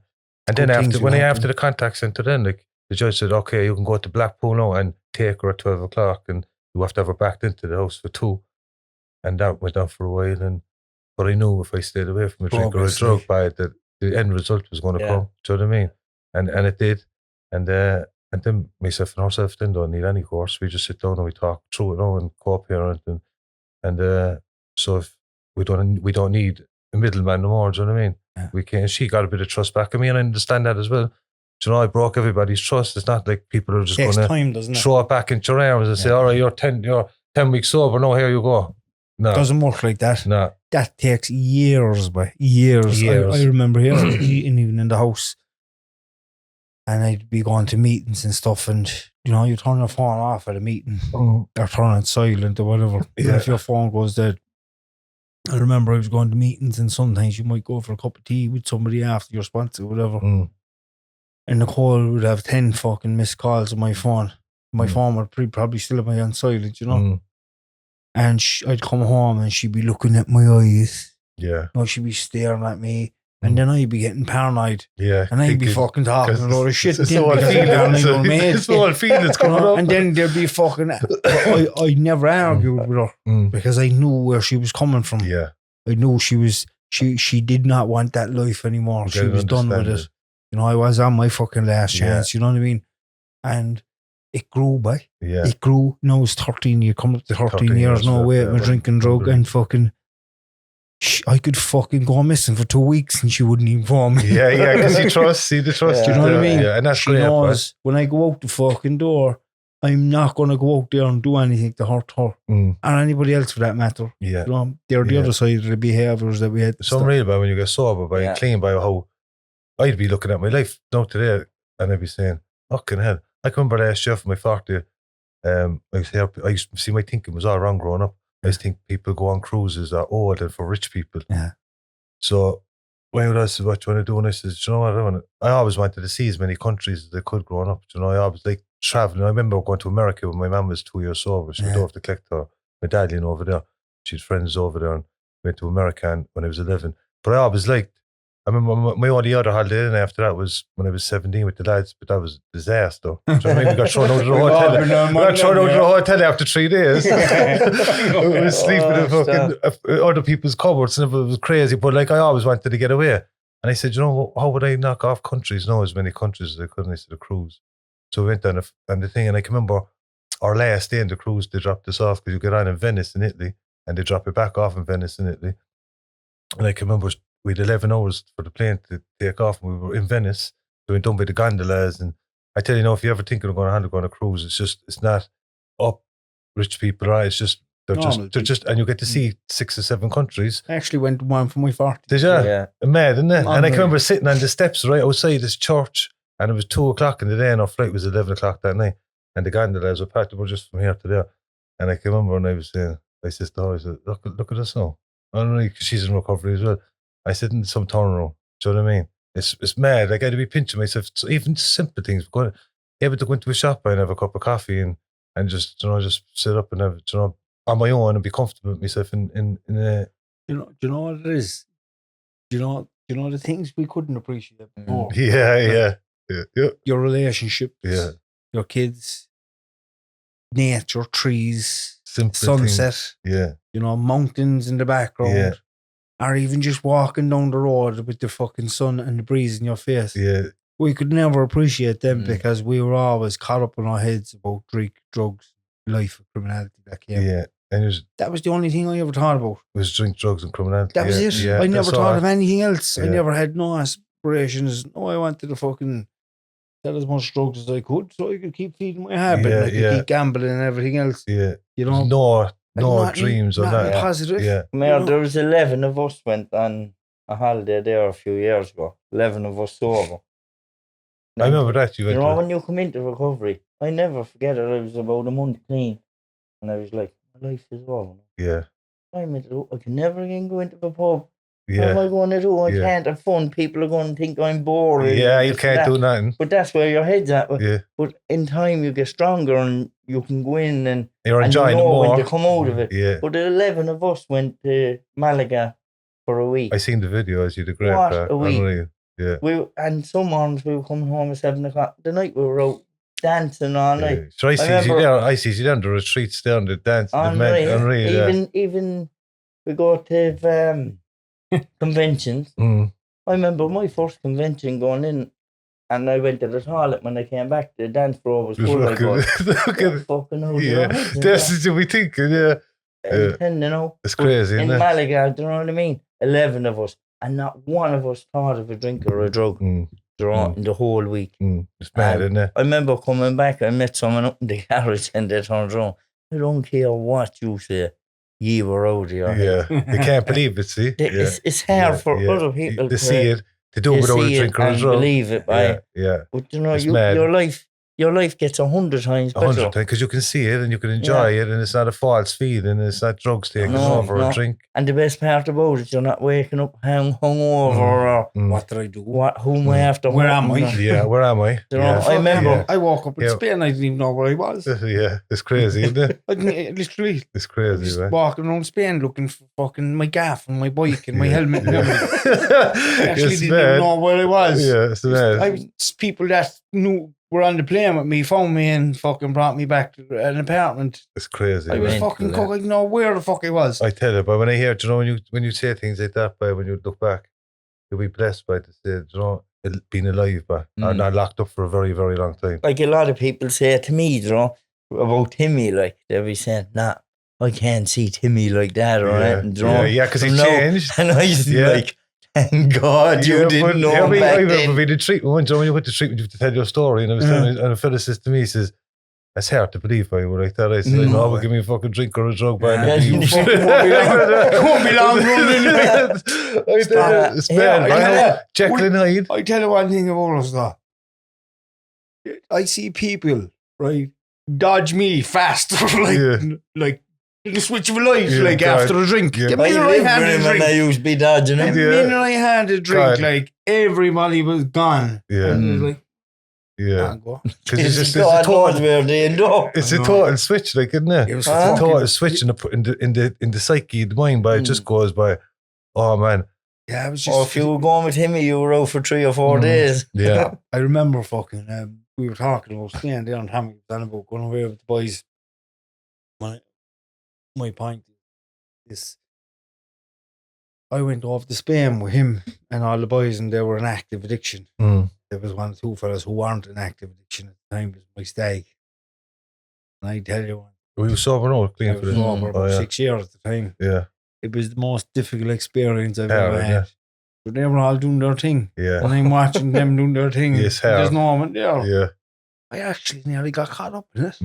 And then after the contact centre, then like the judge said, okay, you can go to Blackpool now and take her at 12 o'clock, and you have to have her back into the house for 2. And that went on for a while. But I knew if I stayed away from a drink or a drug, by that the end result was going to come. Do you know what I mean? And it did. And then myself and herself then don't need any course. We just sit down and we talk through it now and co-parent, and so if we don't need a middleman no more. Do you know what I mean? Yeah. We can. She got a bit of trust back. I mean, I understand that as well. Do you know, I broke everybody's trust. It's not like people are just going to throw it back into your arms and say, all right, you're 10 weeks sober. No, here you go. No, it doesn't work like that. No, that takes years, by years. I remember here, even in the house, and I'd be going to meetings and stuff, and you turn your phone off at a meeting or turn it silent or whatever. Yeah. If your phone goes dead. I remember I was going to meetings, and sometimes you might go for a cup of tea with somebody after your sponsor or whatever. And Nicole would have 10 fucking missed calls on my phone. My phone would probably still have my on silent, And I'd come home and she'd be looking at my eyes. Yeah. She'd be staring at me. And then I'd be getting paranoid. Yeah. And I'd be fucking talking a lot of shit. It's all feelings coming up. And then there'd be fucking... I never argued with her because I knew where she was coming from. Yeah. I knew she did not want that life anymore. She was done with it. I was on my fucking last chance, you know what I mean? And it grew, by. Yeah. It grew. Now it's 13. You come up to 13 years, no way, I'm drinking drug and fucking... I could fucking go missing for 2 weeks and she wouldn't even phone me. Yeah, because you trust, the trust. You know what I mean? Yeah, and that's she knows when I go out the fucking door, I'm not going to go out there and do anything to hurt her or anybody else for that matter. Yeah. They're the other side of the behaviours that we had. It's unreal about when you get sober, by clean, by how I'd be looking at my life now today and I'd be saying, fucking hell. I can remember last year for my 40th, I used to see my thinking was all wrong growing up. I just think people go on cruises are old and for rich people. Yeah. So when I said, what do you want to do? And I said, you know what, I always wanted to see as many countries as I could growing up. I always like traveling. I remember going to America when my mum was 2 years sober. She went over to collect her medallion over there. She had friends over there and went to America when I was 11. But I always liked, I remember my only other holiday and after that was when I was 17 with the lads, but that was a disaster. Do you know what I mean? We got thrown out of the hotel. We got thrown out of the hotel after 3 days. We was sleeping in fucking other people's cupboards and it was crazy. But like I always wanted to get away. And I said, how would I knock off countries? No, as many countries as I could. And I said, a cruise. So we went on the thing, and I can remember our last day in the cruise, they dropped us off because you get on in Venice in Italy, and they drop you back off in Venice in Italy. And I can remember we had 11 hours for the plane to take off, and we were in Venice. We went down by the gondolas, and I tell you, if you ever think of going on a cruise, it's not up rich people, right? It's just they're just, and you get to see 6 or 7 countries. I actually went to one for my 40th. Did you? Yeah. Mad, isn't it? And I can remember sitting on the steps right outside this church, and it was 2 o'clock in the day, and our flight was 11 o'clock that night, and the gondolas were packed. They were just from here to there, and I can remember when I was saying, I said to her, I said, look at us now. I don't know, because she's in recovery as well. I said in some turnaround, do you know what I mean? It's mad. Like, I had to be pinching myself. So even simple things. Able to go into a shop and have a cup of coffee and just, just sit up and have, on my own and be comfortable with myself in a... Do you know what it is? Do you know the things we couldn't appreciate before? Yeah. Your relationships, your kids, nature, trees, simple sunset, things. Yeah. Mountains in the background. Yeah. Or even just walking down the road with the fucking sun and the breeze in your face. Yeah. We could never appreciate them because we were always caught up in our heads about drink, drugs, life, criminality that came. Yeah. And that was the only thing I ever thought about. Was drink, drugs and criminality. That was it. Yeah, I never thought of anything else. I never had no aspirations. No, I wanted to fucking sell as much drugs as I could so I could keep feeding my habit and I could keep gambling and everything else. Yeah. No dreams or that. Positive. Yeah. There was 11 of us went on a holiday there a few years ago. 11 of us sober. I remember that. You know, when you come into recovery, I never forget it. I was about a month clean. And I was like, my life is over. Yeah. I can never again go into the pub. Yeah. What am I going to do? I can't have fun. People are going to think I'm boring. Yeah, you can't do nothing. But that's where your head's at. Yeah. But in time, you get stronger and you can go in and you're enjoying you know more when to come out of it. Yeah. But 11 of us went to Malaga for a week. I seen the videos. You did great. What a week. Unreal. Yeah. And some mornings we were coming home at 7 o'clock. The night we were out dancing all night. So I see you down the retreats down the dance. Unreal. Even we go to conventions. I remember my first convention going in, and I went to the toilet when I came back. The dance floor was full. I go, fucking hell, that's what we thinking. Yeah. It's crazy. In Malaga, do you know what I mean? 11 of us, and not one of us thought of a drink or a drug. In the whole week. It's bad, isn't it? I remember coming back, I met someone up in the garage and they turned around. I don't care what you say, you were out here. Yeah, they can't believe it, see? It's hard for other people to see it, to do it without a drink or a drug. Believe it, yeah. But your life gets 100 times better. 100 times, because you can see it and you can enjoy it, and it's not a false feeling, it's not drugs taking over a drink. And the best part about it, you're not waking up hungover or what did I do? Who am I after? Where am I? Yeah, where am I? I remember I woke up in Spain, I didn't even know where I was. Yeah, it's crazy, isn't it? Literally. It's crazy, man. Walking around Spain looking for fucking my gaff and my bike and my helmet and everything. I actually didn't even know where I was. Yeah, it's mad. People that knew were on the plane with me, phoned me and fucking brought me back to an apartment. It's crazy. I was fucking cook. I didn't know where the fuck I was. I tell you, but when I hear, when you say things like that, when you look back, you'll be blessed by to say, being alive, but not locked up for a very, very long time. Like a lot of people say to me, about Timmy, like they'll be saying, nah, I can't see Timmy like that, or anything. Because he changed. And I used to be like, thank God you didn't know back then. I remember being in treatment one time when you went to treatment, you have to tell your story, and I was telling, and a fella says to me, he says, "It's hard to believe I would like that." I said, "No, but give me a fucking drink or a drug, man." It won't be long running. It's bad. Jekyll and Hyde. I tell you one thing about us though. I see people, right, dodge me faster, like the switch of a life, after a drink. I used to be dodging him. The minute I had a drink, like everybody was gone. Yeah. And it was like, because it's a total switch, like, isn't it? It's a total switch in the psyche, the mind, but it just goes by, oh man. Yeah, I was just. Or if you were going with him, you were out for 3 or 4 days. Yeah. I remember fucking, we were talking about staying there and Tommy was about going away with the boys. My point is, I went off to Spain with him and all the boys, and they were an active addiction. There was 1 or 2 fellas who weren't an active addiction at the time. It was my stag. And I tell you what. We were sober now, clean for this. I was sober about 6 years at the time. Yeah. It was the most difficult experience I've ever had. But they were all doing their thing. Yeah. And I'm watching them doing their thing. There's no one there. Yeah. I actually nearly got caught up in it.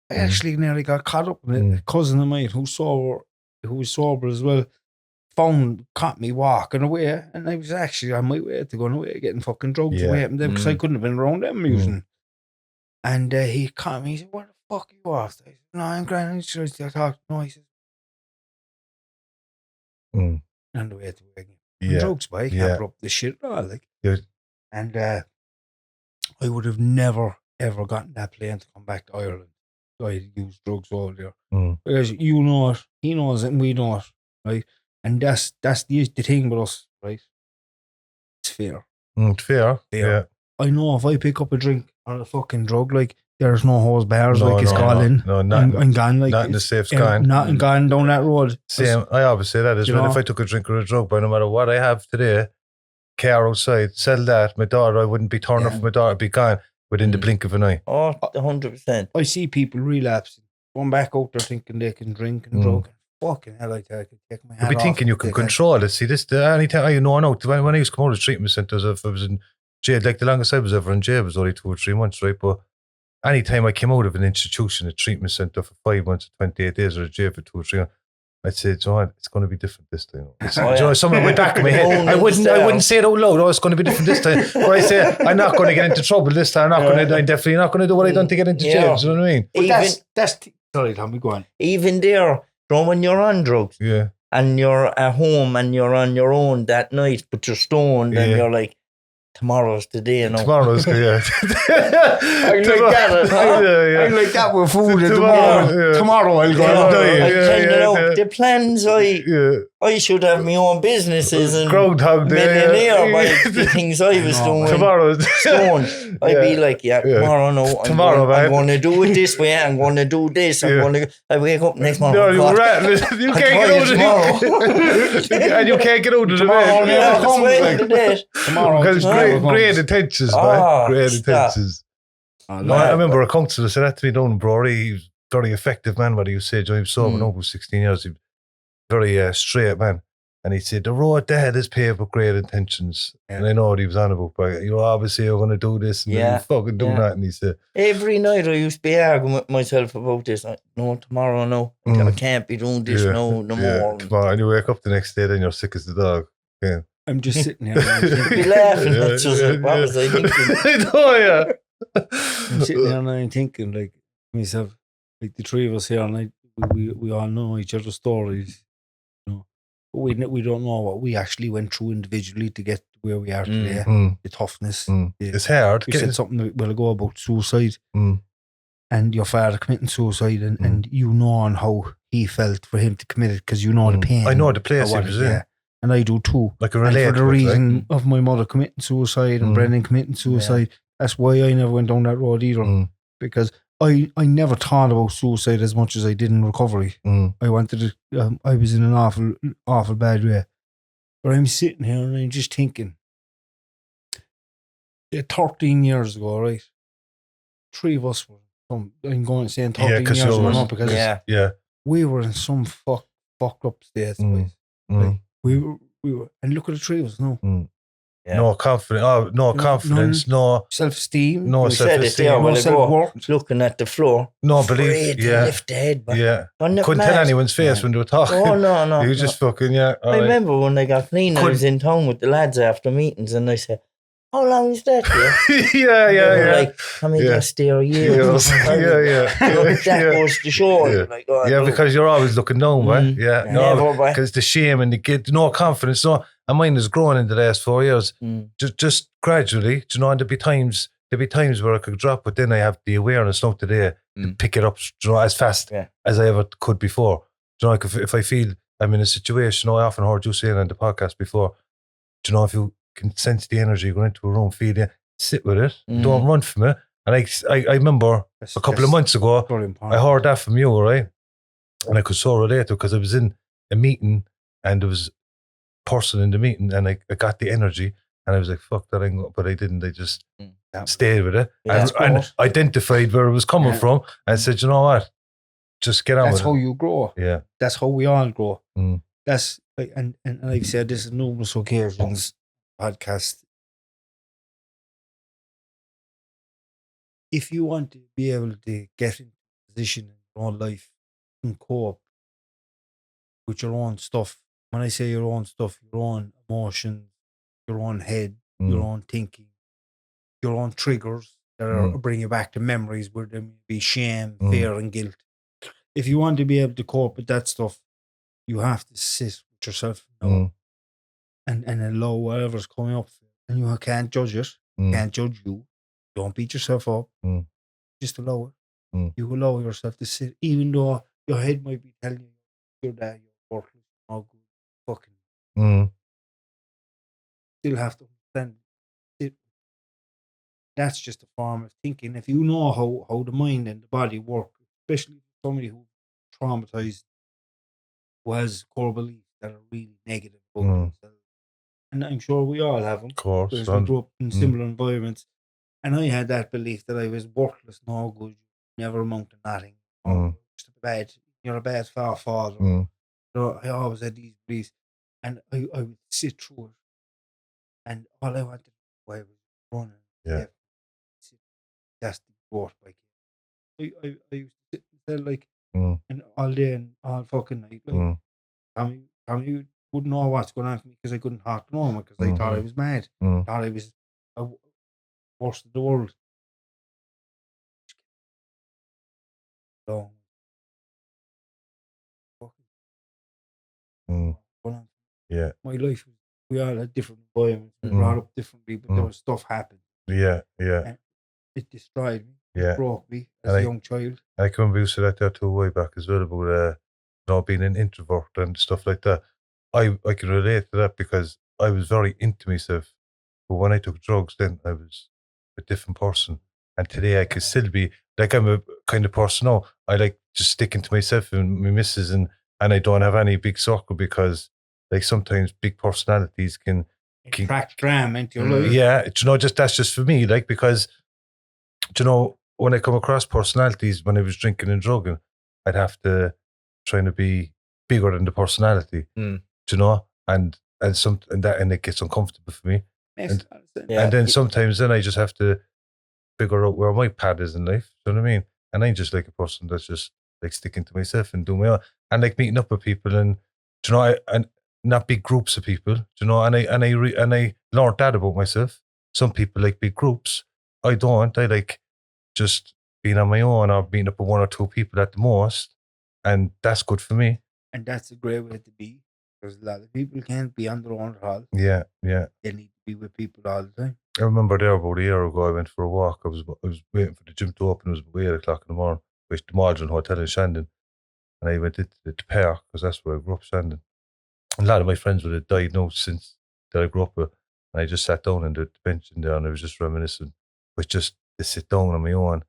I actually nearly got caught up in it. A cousin of mine who was sober as well, caught me walking away, and I was actually on my way to going away, getting fucking drugs away from them because I couldn't have been around them using. And he caught me. He said, "What the fuck are you off?" I said, "No, I'm grand. I'm just talking." No, he said, "On the way to again." drugs, but I can't put up this shit at all. Like, and I would have never ever gotten that plane to come back to Ireland. I used drugs all there because you know it, he knows it, and we know it, right? And that's the thing with us, right? It's fair. It's fair. Yeah. I know if I pick up a drink or a fucking drug, like, there's no hose bars, it's gone in. No, I'm gone. Like, not in the safe gone. Not gone down that road. Same. I always say that as well. If I took a drink or a drug, but no matter what I have today, car outside, sell that. My daughter, I wouldn't be turning off my daughter, be gone within the blink of an eye. Oh, 100%. I see people relapsing, going back out there thinking they can drink and drug. Fucking hell, I could take my hat off. You'll be thinking you can control it. See, this, anytime, when I used to come out of treatment centres, if I was in jail, like the longest I was ever in jail was only 2 or 3 months, right? But anytime I came out of an institution, a treatment centre for 5 months, 28 days, or a jail for 2 or 3 months, I'd say, John, it's going to be different this time. Something went back in my head. I wouldn't say it out loud. It's going to be different this time. But I say, I'm not going to get into trouble this time. I'm definitely not going to do what I done to get into jail. Do you know what I mean? Sorry, Tommy, go on. Even there, when you're on drugs, and you're at home and you're on your own that night, but you're stoned and you're like, tomorrow's the day, Tomorrow's the day, I like that with food. Tomorrow I'll go and die. The plans, I should have my own businesses and Groundhog millionaire by the things I was doing. Tomorrow's stoned. I'd be like, tomorrow, I'm going to do it this way. I'm going to do this. I wake up next morning. No, you can't get out of it. And you can't get out of it. Tomorrow. Because great intentions, man. Great intentions. I remember a counsellor said that to me down in Bruree. He was a very effective man, what he was saying. He was sober now for 16 years. He was very straight man. And he said, the road ahead is paved with great intentions. And I know what he was on about, but obviously you're going to do this and then you fucking do that. And he said, every night I used to be arguing with myself about this. No, tomorrow, no. I can't be doing this no more. Tomorrow, and you wake up the next day, then you're sick as the dog. Yeah. I'm just sitting here. Be laughing. That's just what was I thinking? I know, I'm sitting there and I'm thinking, like, myself, like the three of us here, and we all know each other's stories, but we don't know what we actually went through individually to get to where we are today. The toughness. It's hard. You said something a while ago about suicide, and your father committing suicide, and you know on how he felt for him to commit it, because you know the pain. I know the place he was in. And I do too. Like a and for the reason of my mother committing suicide and Brendan committing suicide, that's why I never went down that road either. Because I never thought about suicide as much as I did in recovery. I wanted to, I was in an awful bad way. But I'm sitting here and I'm just thinking, 13 years ago, right? 3 of us were, I'm going to say 13 years ago, because we were in some fucked up states. Like, we were, and look at the 3 of us now. No confidence, no self-esteem, no self-esteem, no self-worth. Looking at the floor, no belief, to lift the head back. Couldn't tell anyone's face when they were talking. Oh no, you just fucking I remember when I got clean, I was in town with the lads after meetings, and I said, how long is that? Like, how many just stare a year? That goes to show. Because you're always looking down, right? Because the shame and no confidence. And mine has grown in the last 4 years, just gradually. And there'll be times where I could drop, but then I have the awareness now today to pick it up, as fast as I ever could before. Like if I feel I'm in a situation, I often heard you saying on the podcast before, if you can sense the energy going into a room, feel it, sit with it, don't run from it. And I remember a couple of months ago, I heard that from you, right? And I could so relate to it, because I was in a meeting and there was a person in the meeting, and I got the energy, and I was like, fuck that, but I didn't. I just stayed with it and identified where it was coming from, and said, you know what? Just get on with it. That's how you grow. Yeah. That's how we all grow. That's like, and I've said this on numerous occasions, podcast. If you want to be able to get in a position in your own life and cope with your own stuff, when I say your own stuff, your own emotions, your own head, your own thinking, your own triggers that are bring you back to memories where there may be shame, fear, and guilt. If you want to be able to cope with that stuff, you have to sit with yourself. and allow whatever's coming up, and you can't judge it, can't judge you. Don't beat yourself up. Just allow it. You allow yourself to sit, even though your head might be telling you you're that, you're worthless, no good, fucking. Still have to understand it. That's just a form of thinking. If you know how the mind and the body work, especially somebody who traumatized, who has core beliefs that are really negative about themselves. And I'm sure we all have them. Of course. Because we grew up in similar environments. And I had that belief that I was worthless, no good, never amount to nothing. Just you're a bad father. So I always had these beliefs. And I would sit through it. And all I wanted to do was running. Yeah. That's the growth by kid. I used to sit there like and all day and all fucking night. Like Tommy wouldn't know what's going on for me because I couldn't talk to him because I thought I was mad. Thought I was the worst of the world. So, yeah. My life, we all had different environments. We brought up differently, but there was stuff happened. Yeah. And it destroyed me. Yeah. It broke me as a young child. I can remember you said that there too way back as well about being an introvert and stuff like that. I can relate to that because I was very into myself. But when I took drugs, then I was a different person. And today I could still be, like, I'm a kind of person now. I like just sticking to myself and my missus, and I don't have any big circle because, like, sometimes big personalities can attract drama into your life. Yeah, that's just for me. Like, because, when I come across personalities when I was drinking and drugging, I'd have to try to be bigger than the personality. And it gets uncomfortable for me. And then sometimes I just have to figure out where my pad is in life. Do you know what I mean? And I'm just like a person that's just like sticking to myself and doing my own, and like meeting up with people and and not big groups of people. And I learned that about myself. Some people like big groups. I don't. I like just being on my own or being up with one or two people at the most, and that's good for me. And that's a great way to be, because a lot of people can't be on their own at all. Yeah. They need to be with people all the time. I remember there about a year ago, I went for a walk. I was waiting for the gym to open. It was about 8 o'clock in the morning. We went to the Maldron Hotel in Shandon, and I went into the park because that's where I grew up, Shandon. And a lot of my friends would have died now since that I grew up with. And I just sat down on the bench in there and I was just reminiscing, but just to sit down on my own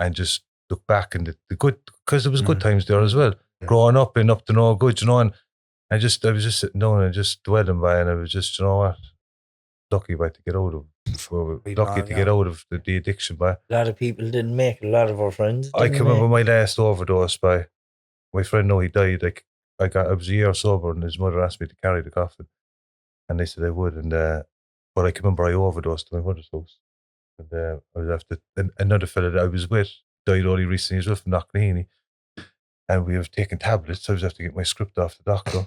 and just look back and the good, because there was good times there as well. Yeah. Growing up and up to no good, and I was just sitting down and just dwelling by, and I was just, lucky about to get out of. Get out of the addiction by. A lot of people didn't make it. A lot of our friends. I can remember my last overdose by my friend. No, he died. Like I was a year sober, and his mother asked me to carry the coffin, and they said I would. And but I can remember I overdosed at my mother's house, and I was after another fella that I was with died only recently as well from Knocknaheeny, and we have taken tablets. I was after to get my script off the doctor.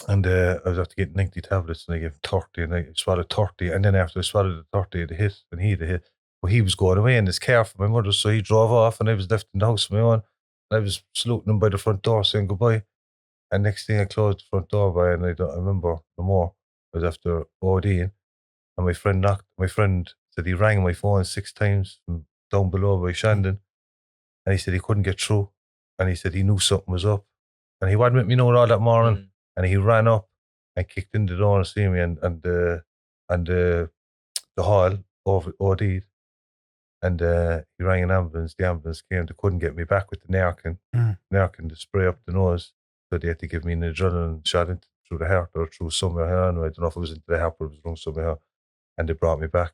And I was after getting 90 tablets, and I gave him 30, and I swallowed 30. And then after I swallowed the 30, the hit, and he had a hit. But he was going away in his car from my mother, so he drove off, and I was left in the house on my own. And I was saluting him by the front door, saying goodbye. And next thing I closed the front door by, and I remember no more. I was after ODing, and my friend said he rang my phone 6 times from down below by Shandon, and he said he couldn't get through, and he said he knew something was up, and he hadn't let me know all that morning. And he ran up and kicked in the door and see me, and the hall over OD'd, and he rang an ambulance. The ambulance came. They couldn't get me back with the Narcan to spray up the nose, so they had to give me an adrenaline shot through the heart or through somewhere. I don't know if it was into the heart, but it was wrong somewhere. And they brought me back.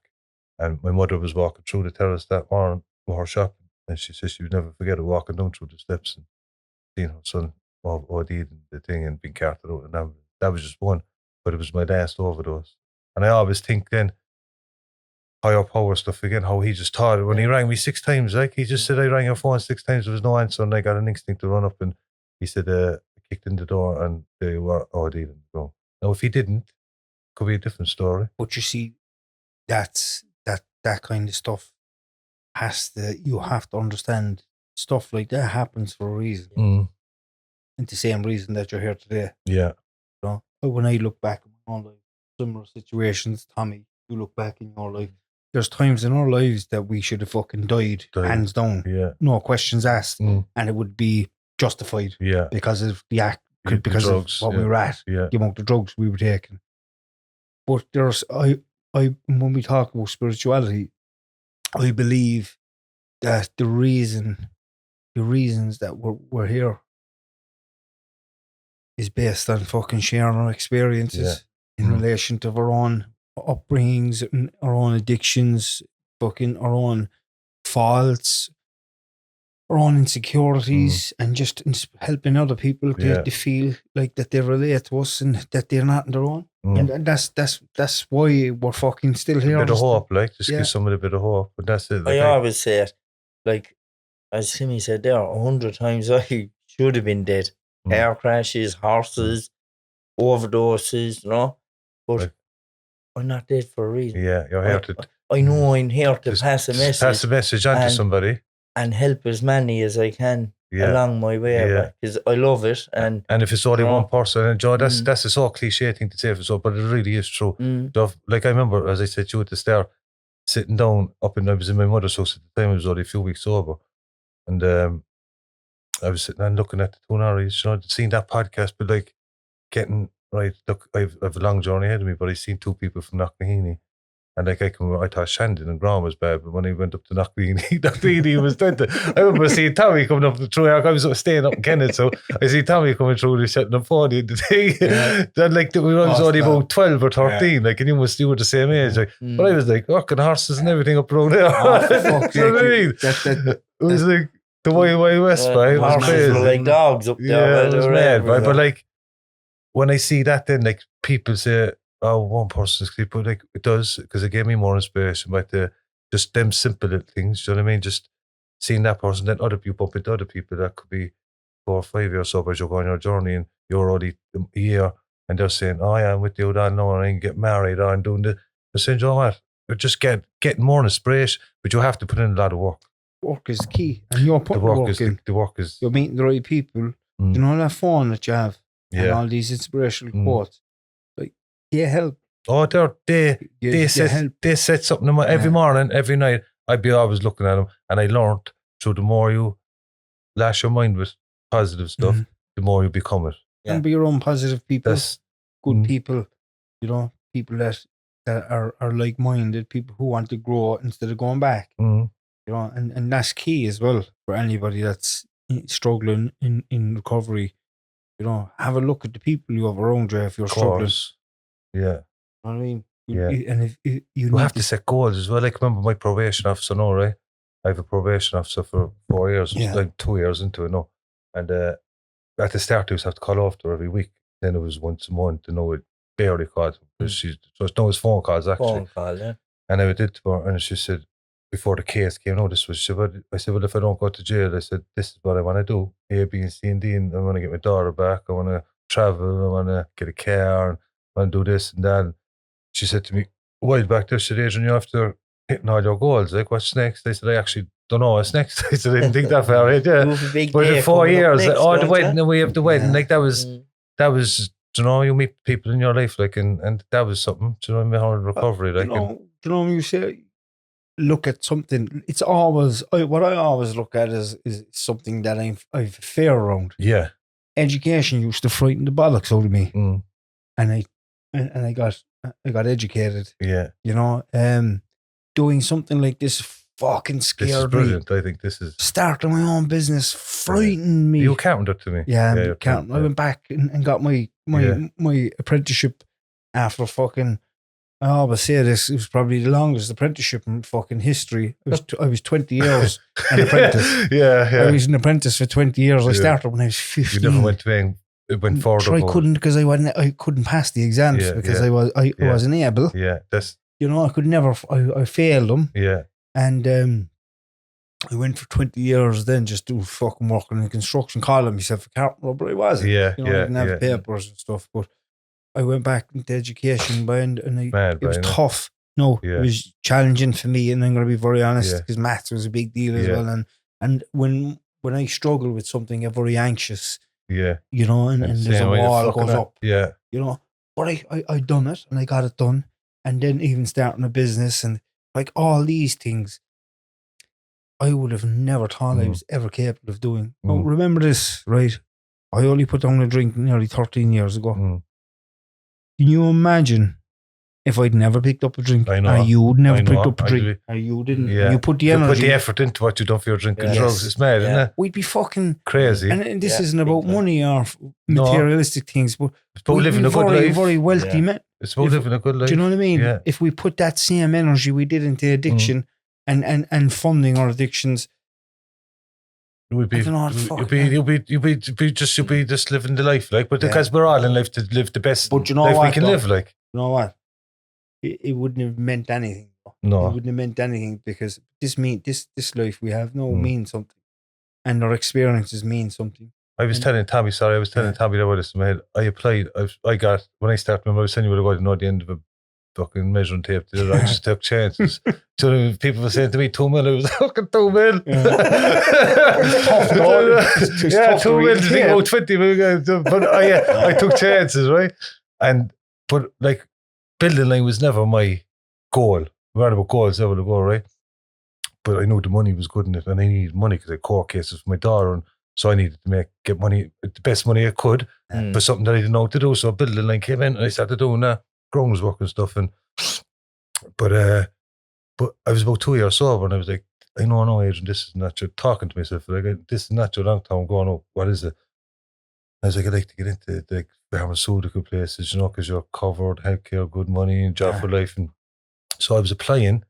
And my mother was walking through the terrace that morning with her shopping, and she said she would never forget it, walking down through the steps and seeing her son OD'd and the thing and being carted out. And that was just one, but it was my last overdose. And I always think then, higher power stuff again, how he just taught it. When he rang me 6 times, like he just said, I rang your phone 6 times, there was no answer, and I got an instinct to run up, and he said, I kicked in the door and they were OD'd and go. Now, if he didn't, it could be a different story. But you see, that kind of stuff you have to understand, stuff like that happens for a reason. And the same reason that you're here today. Yeah. When I look back at my all like similar situations. Tommy, you look back in your life. There's times in our lives that we should have fucking died. Hands down. Yeah. No questions asked. And it would be justified. Yeah. Because of the act, because drugs, of what we were at, the amount of drugs we were taking. But there's, when we talk about spirituality, I believe that the reasons that we're here is based on fucking sharing our experiences in relation to our own upbringings, our own addictions, fucking our own faults, our own insecurities, and just helping other people to feel like that they relate to us and that they're not on their own. And that's why we're fucking still here. A bit of hope, like, just give somebody a bit of hope. But that's it. Like, I always say it, like, as Timmy said there, 100 times I should have been dead. Car crashes, horses, overdoses, you know. But I'm not dead for a reason. Yeah, you're here to... I know I'm here to pass a message. Pass a message on to somebody. And help as many as I can along my way. Because I love it. And if it's only one person, and Joe, that's a so cliche thing to say, but it really is true. Like I remember, as I said to you at the start, sitting down I was in my mother's house at the time, I was only a few weeks sober. And I was sitting and looking at the two hours, you know, seeing that podcast, but like getting, right, look, I've a long journey ahead of me, but I've seen two people from Knocknaheeny. And like I thought Shandon and Graham was bad, but when I went up to Knocknaheeny was dead. I remember seeing Tommy coming up the through. I was staying up in Kennett, so I see Tommy coming through and setting up 40 in the thing. Then like we was only about 12 or 13, like, and you were the same age. Like, but I was like working horses and everything up around there. You know what I mean? It was like the Wild Wild West, right? It was crazy. Were like dogs up there. Yeah, it was mad, right? But like when I see that, then like people say, oh, one person's sleep, but like it does, because it gave me more inspiration. But just them simple little things, you know what I mean? Just seeing that person, then other people bump into other people that could be 4 or 5 years sober as you go on your journey, and you're already a year, and they're saying, oh yeah, I'm with you, I know, and I can get married, or I'm doing this. They're saying, you know what? You're just getting more inspiration, but you have to put in a lot of work. Work is key, and you're putting the work in. The work is. You're meeting the right people. You know that phone that you have, and all these inspirational quotes. Yeah, help. Oh, they said something to me every morning, every night. I'd be always looking at them, and I learned through the more you lash your mind with positive stuff, the more you become it. And be your own positive people, good people, you know, people that are like-minded, people who want to grow instead of going back. You know, and that's key as well for anybody that's struggling in recovery. You know, have a look at the people you have around you if you're struggling. Yeah. You know what I mean? And if you have to set goals as well. Like, remember my probation officer now, right? I have a probation officer for 4 years, like 2 years into it now. And at the start, I used to have to call after every week. Then it was once a month, you know, it barely called. So it's no, it's phone calls, actually. Phone call, yeah. And I did to her, and she said, before the case came out, I said, well, if I don't go to jail, I said, this is what I want to do. A, B, and C, and D, and I want to get my daughter back. I want to travel. I want to get a car. And I want to do this and that. And she said to me, a while back there, she said, Adrian, you're after hitting all your goals. Like, what's next? I said, I actually don't know what's next. I said, I didn't think that far ahead. Yeah. But in 4 years, the wedding, and we have the wedding. Like, that was, you know, you meet people in your life, like, and that was something, you know, my whole recovery. Like, you know, when you say, look at something, it's always, what I always look at is something that I've fear around. Yeah. Education used to frighten the bollocks out of me. And I got educated. Yeah. You know, doing something like this fucking scared me. This is brilliant. I think this is... Starting my own business frightened me. You accounted to me. Yeah, I went back and got my apprenticeship after fucking... I always say this, it was probably the longest apprenticeship in fucking history. I was 20 years an apprentice. I was an apprentice for 20 years. I started when I was 15. You never went forward. I couldn't, because I couldn't pass the exams because I wasn't able. Yeah, that's... You know, I could never, I failed them. Yeah. And I went for 20 years then just to fucking work in a construction, calling myself a carpenter, but I wasn't. Yeah, you know, I didn't have papers and stuff, but I went back into education, and it was tough. No, it was challenging for me, and I'm going to be very honest, because maths was a big deal as well. And when I struggle with something, I'm very anxious. Yeah. You know, and there's a wall goes up. Yeah. You know, But I done it and I got it done. And then even starting a business and like all these things, I would have never thought I was ever capable of doing. Oh, remember this, right? I only put down a drink nearly 13 years ago. Can you imagine if I'd never picked up a drink? I know. Or you'd never picked up a drink. Or you didn't. Yeah. You put the energy. You put the effort into what you done for your drinking drugs. It's mad, isn't it? We'd be fucking crazy. And this isn't about money or materialistic things, but it's about living a good life. Very wealthy men. It's about living a good life. Do you know what I mean? Yeah. If we put that same energy we did into addiction and funding our addictions, you'll be just living the life, like. But because we're all in life to live the best life we can live, like. You know what? It wouldn't have meant anything. No, it wouldn't have meant anything because this life we have means something, and our experiences mean something. I was telling Tommy about this in my head. I applied. I got when I started. Remember, I was saying you would have got to the end of a fucking measuring tape. I just took chances. So people were saying to me, 2 mil. I was fucking 2 mil. Yeah, 2 mil. To think about 20 mil. But I took chances, right? But like building line was never my goal. We're about goals ever to go, right? But I knew the money was good in it, and I needed money because I had court cases for my daughter, and so I needed to get money, the best money I could, for something that I didn't know what to do. So building line came in, and I started doing groundswork and stuff. But I was about 2 years sober, and I was like, I know, Adrian, this is not your talking to myself. Like, this is not your long term going. Oh, what is it? I was like, I like to get into the pharmaceutical places, because you're covered, healthcare, good money, and job for life. And so I was applying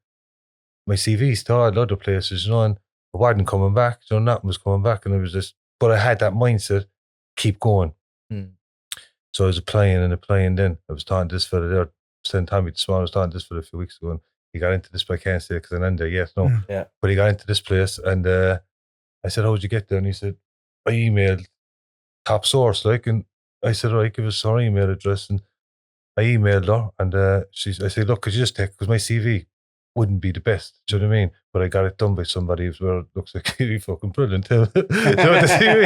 my CVs to all other places, and I wasn't coming back. Nothing was coming back, and I was just. But I had that mindset, keep going. So I was applying. Then I was talking to this fella there, sent Tommy this morning. I was talking to this fella a few weeks ago, and he got into this, but I can't say it because I'm in there yet. No, but he got into this place, and I said, "How'd you get there?" And he said, "I emailed top source, like," and I said, "All right, give us her email address," and I emailed her, and I said, "Look, could you just take, because my CV wouldn't be the best, do you know what I mean? But I got it done by somebody who looks like he'd be fucking brilliant, too." The CV.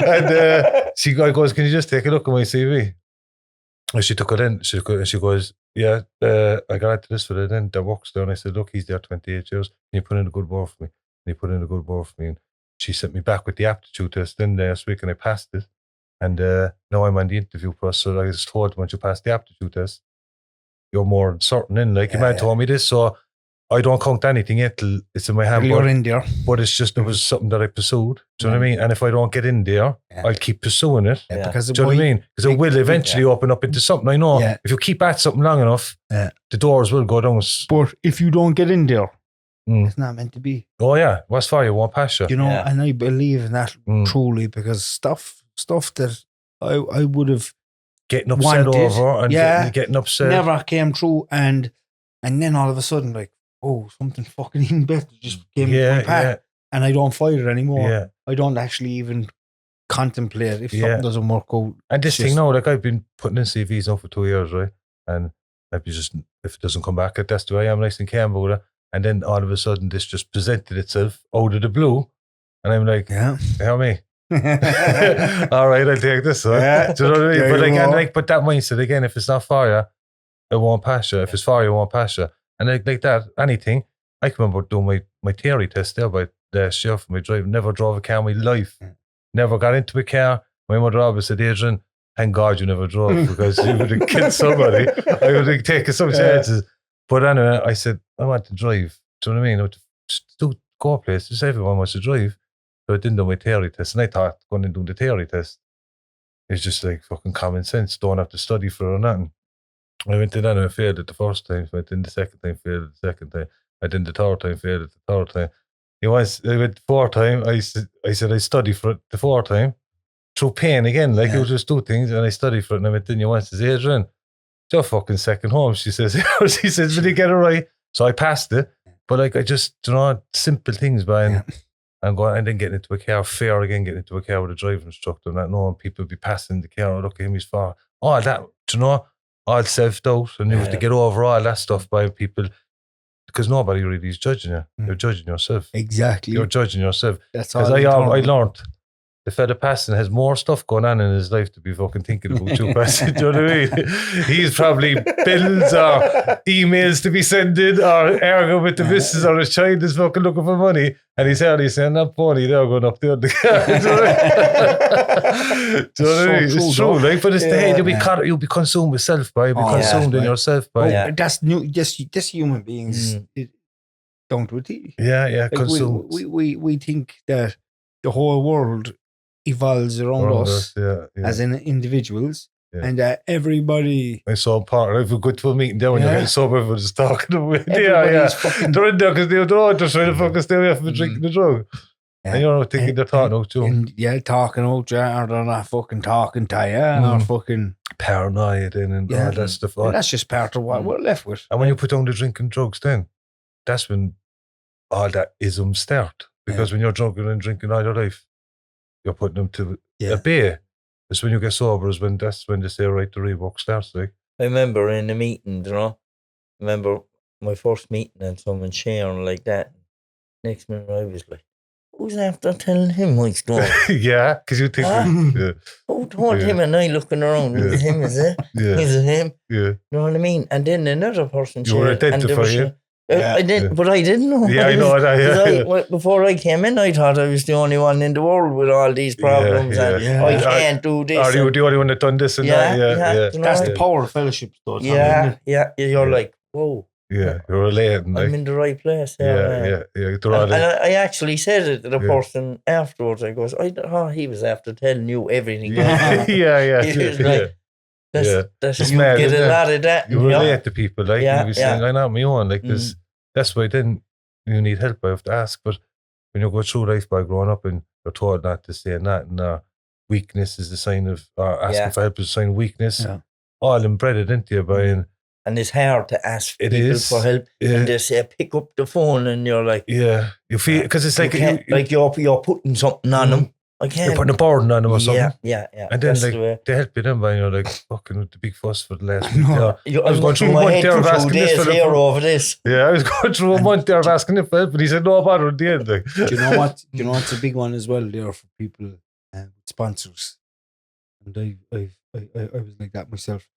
And I goes, "Can you just take a look at my CV?" And she took it in. She goes, "Yeah, I got into this for it then, that works there." And I said, "Look, he's there 28 years. Can you put in a good word for me?" And he put in a good word for me. And she sent me back with the aptitude test in last week, and I passed it. And now I'm on the interview process. So I was told, once you pass the aptitude test, you're more certain in. Like, your man told me this, so I don't count anything yet till it's in my hand. You're in there. But it's just, it was something that I pursued. Do you know what I mean? And if I don't get in there, I'll keep pursuing it. Because do you know what I mean? Because it will eventually open up into something. I know if you keep at something long enough, the doors will go down. But if you don't get in there, it's not meant to be. Oh yeah, what's for you won't pass you. And I believe in that truly, because stuff that I would have getting upset wanted, over and getting upset never came true, and then all of a sudden, like, oh, something fucking even better just came into my path, and I don't fight it anymore. I don't actually even contemplate if something doesn't work out. And this thing now, like, I've been putting in CVs now for 2 years, right? And maybe just, if it doesn't come back, that's the way I am, nice and calm about it. And then all of a sudden, this just presented itself out of the blue, and I'm like, hear me. All right, I'll take this. Huh? Do you know what I mean? But again, but that mindset again, if it's not for you, it won't pass you. If it's for you, it won't pass you. And like that, anything. I can remember doing my theory test there by the chef for my drive. Never drove a car in my life. Never got into a car. My mother always said, "Adrian, thank God you never drove, because you would have killed somebody. I would have taken some chances." But anyway, I said, I want to drive. Do you know what I mean? I want to just go places. Everyone wants to drive. So I didn't do my theory test. And I thought going and doing the theory test is just like fucking common sense. Don't have to study for it or nothing. I went in that and I failed it the first time. I went in the second time, failed it the second time. I did the third time, failed it the third time. I went the fourth time. I said I studied for it the fourth time. Through pain again. Like, it was just two things. And I studied for it. And I went in, says, "Adrian, your fucking second home." She says, "She says, will you get it right?" So I passed it. But like, I just, simple things, man. And going and then getting into a car, fair again, getting into a car with a driving instructor and that, knowing people be passing the car, look at him, he's far. All that, all self-doubt, and you have to get over all that stuff by people, because nobody really is judging you. You're judging yourself. Exactly. You're judging yourself. That's all. Because I learned the fella passing has more stuff going on in his life to be fucking thinking about you passing. Do you know what I mean? He's probably bills or emails to be sending or arguing with the missus or his child is fucking looking for money. And he's saying, that funny, they're going up there. Do you know what I mean? It's true, like, but it's the head, you'll be consumed with self, by you'll be consumed in yourself, by. That's new, just human beings don't do it. Yeah, consumed. We think that the whole world evolves around us as in individuals, and that everybody. I saw a partner. If we go to a meeting there when you're getting sober, everyone's just talking about it. They're in there because they're trying to fucking stay away from drinking the drug. And you're not thinking they're talking out to you. Talking out you, or they're not fucking talking to you, or fucking paranoid and all that stuff. And that's just part of what we're left with. And when you put down the drinking drugs, then that's when all that isms start. Because when you're drunk and drinking all your life, you're putting them to a bay. It's when you get sober, that's when they say, right, the rework starts. Like, I remember in the meeting, remember my first meeting and someone sharing like that. Next minute I was like, who's after telling him my story? Because you think, who told him? And I looking around, is it him, is it? Is it him? You know what I mean? And then another person shared. You were identifying. I didn't, but I didn't know. I know that. Before I came in, I thought I was the only one in the world with all these problems, and I can't do this. Are you the only one that done this and that? That's the power of fellowship, though. You're like, whoa. Yeah, you're relating. I'm in the right place. And I actually said it to the person afterwards. I goes, I thought he was after telling you everything. He was like, that's you mad, get a lot of that. You relate to people, like you be saying, I know my own, like this. That's why then you need help. I have to ask. But when you go through life by growing up and you're told not to say that, and weakness is the sign of, asking for help is a sign of weakness. All embedded into you by. And it's hard to ask people for help. And they say, pick up the phone, and you're like, you feel, because it's like you're putting something on them. You're putting a burden on them or something. And then they help you then by, you're like, fucking with the big fuss for the last week. I was going through a month there of asking this for over this. I was going through a month there of asking him for help, but he said, no bother at the end. Like. Do you know what? Do you know what's a big one as well there for people with sponsors? And I was like that myself.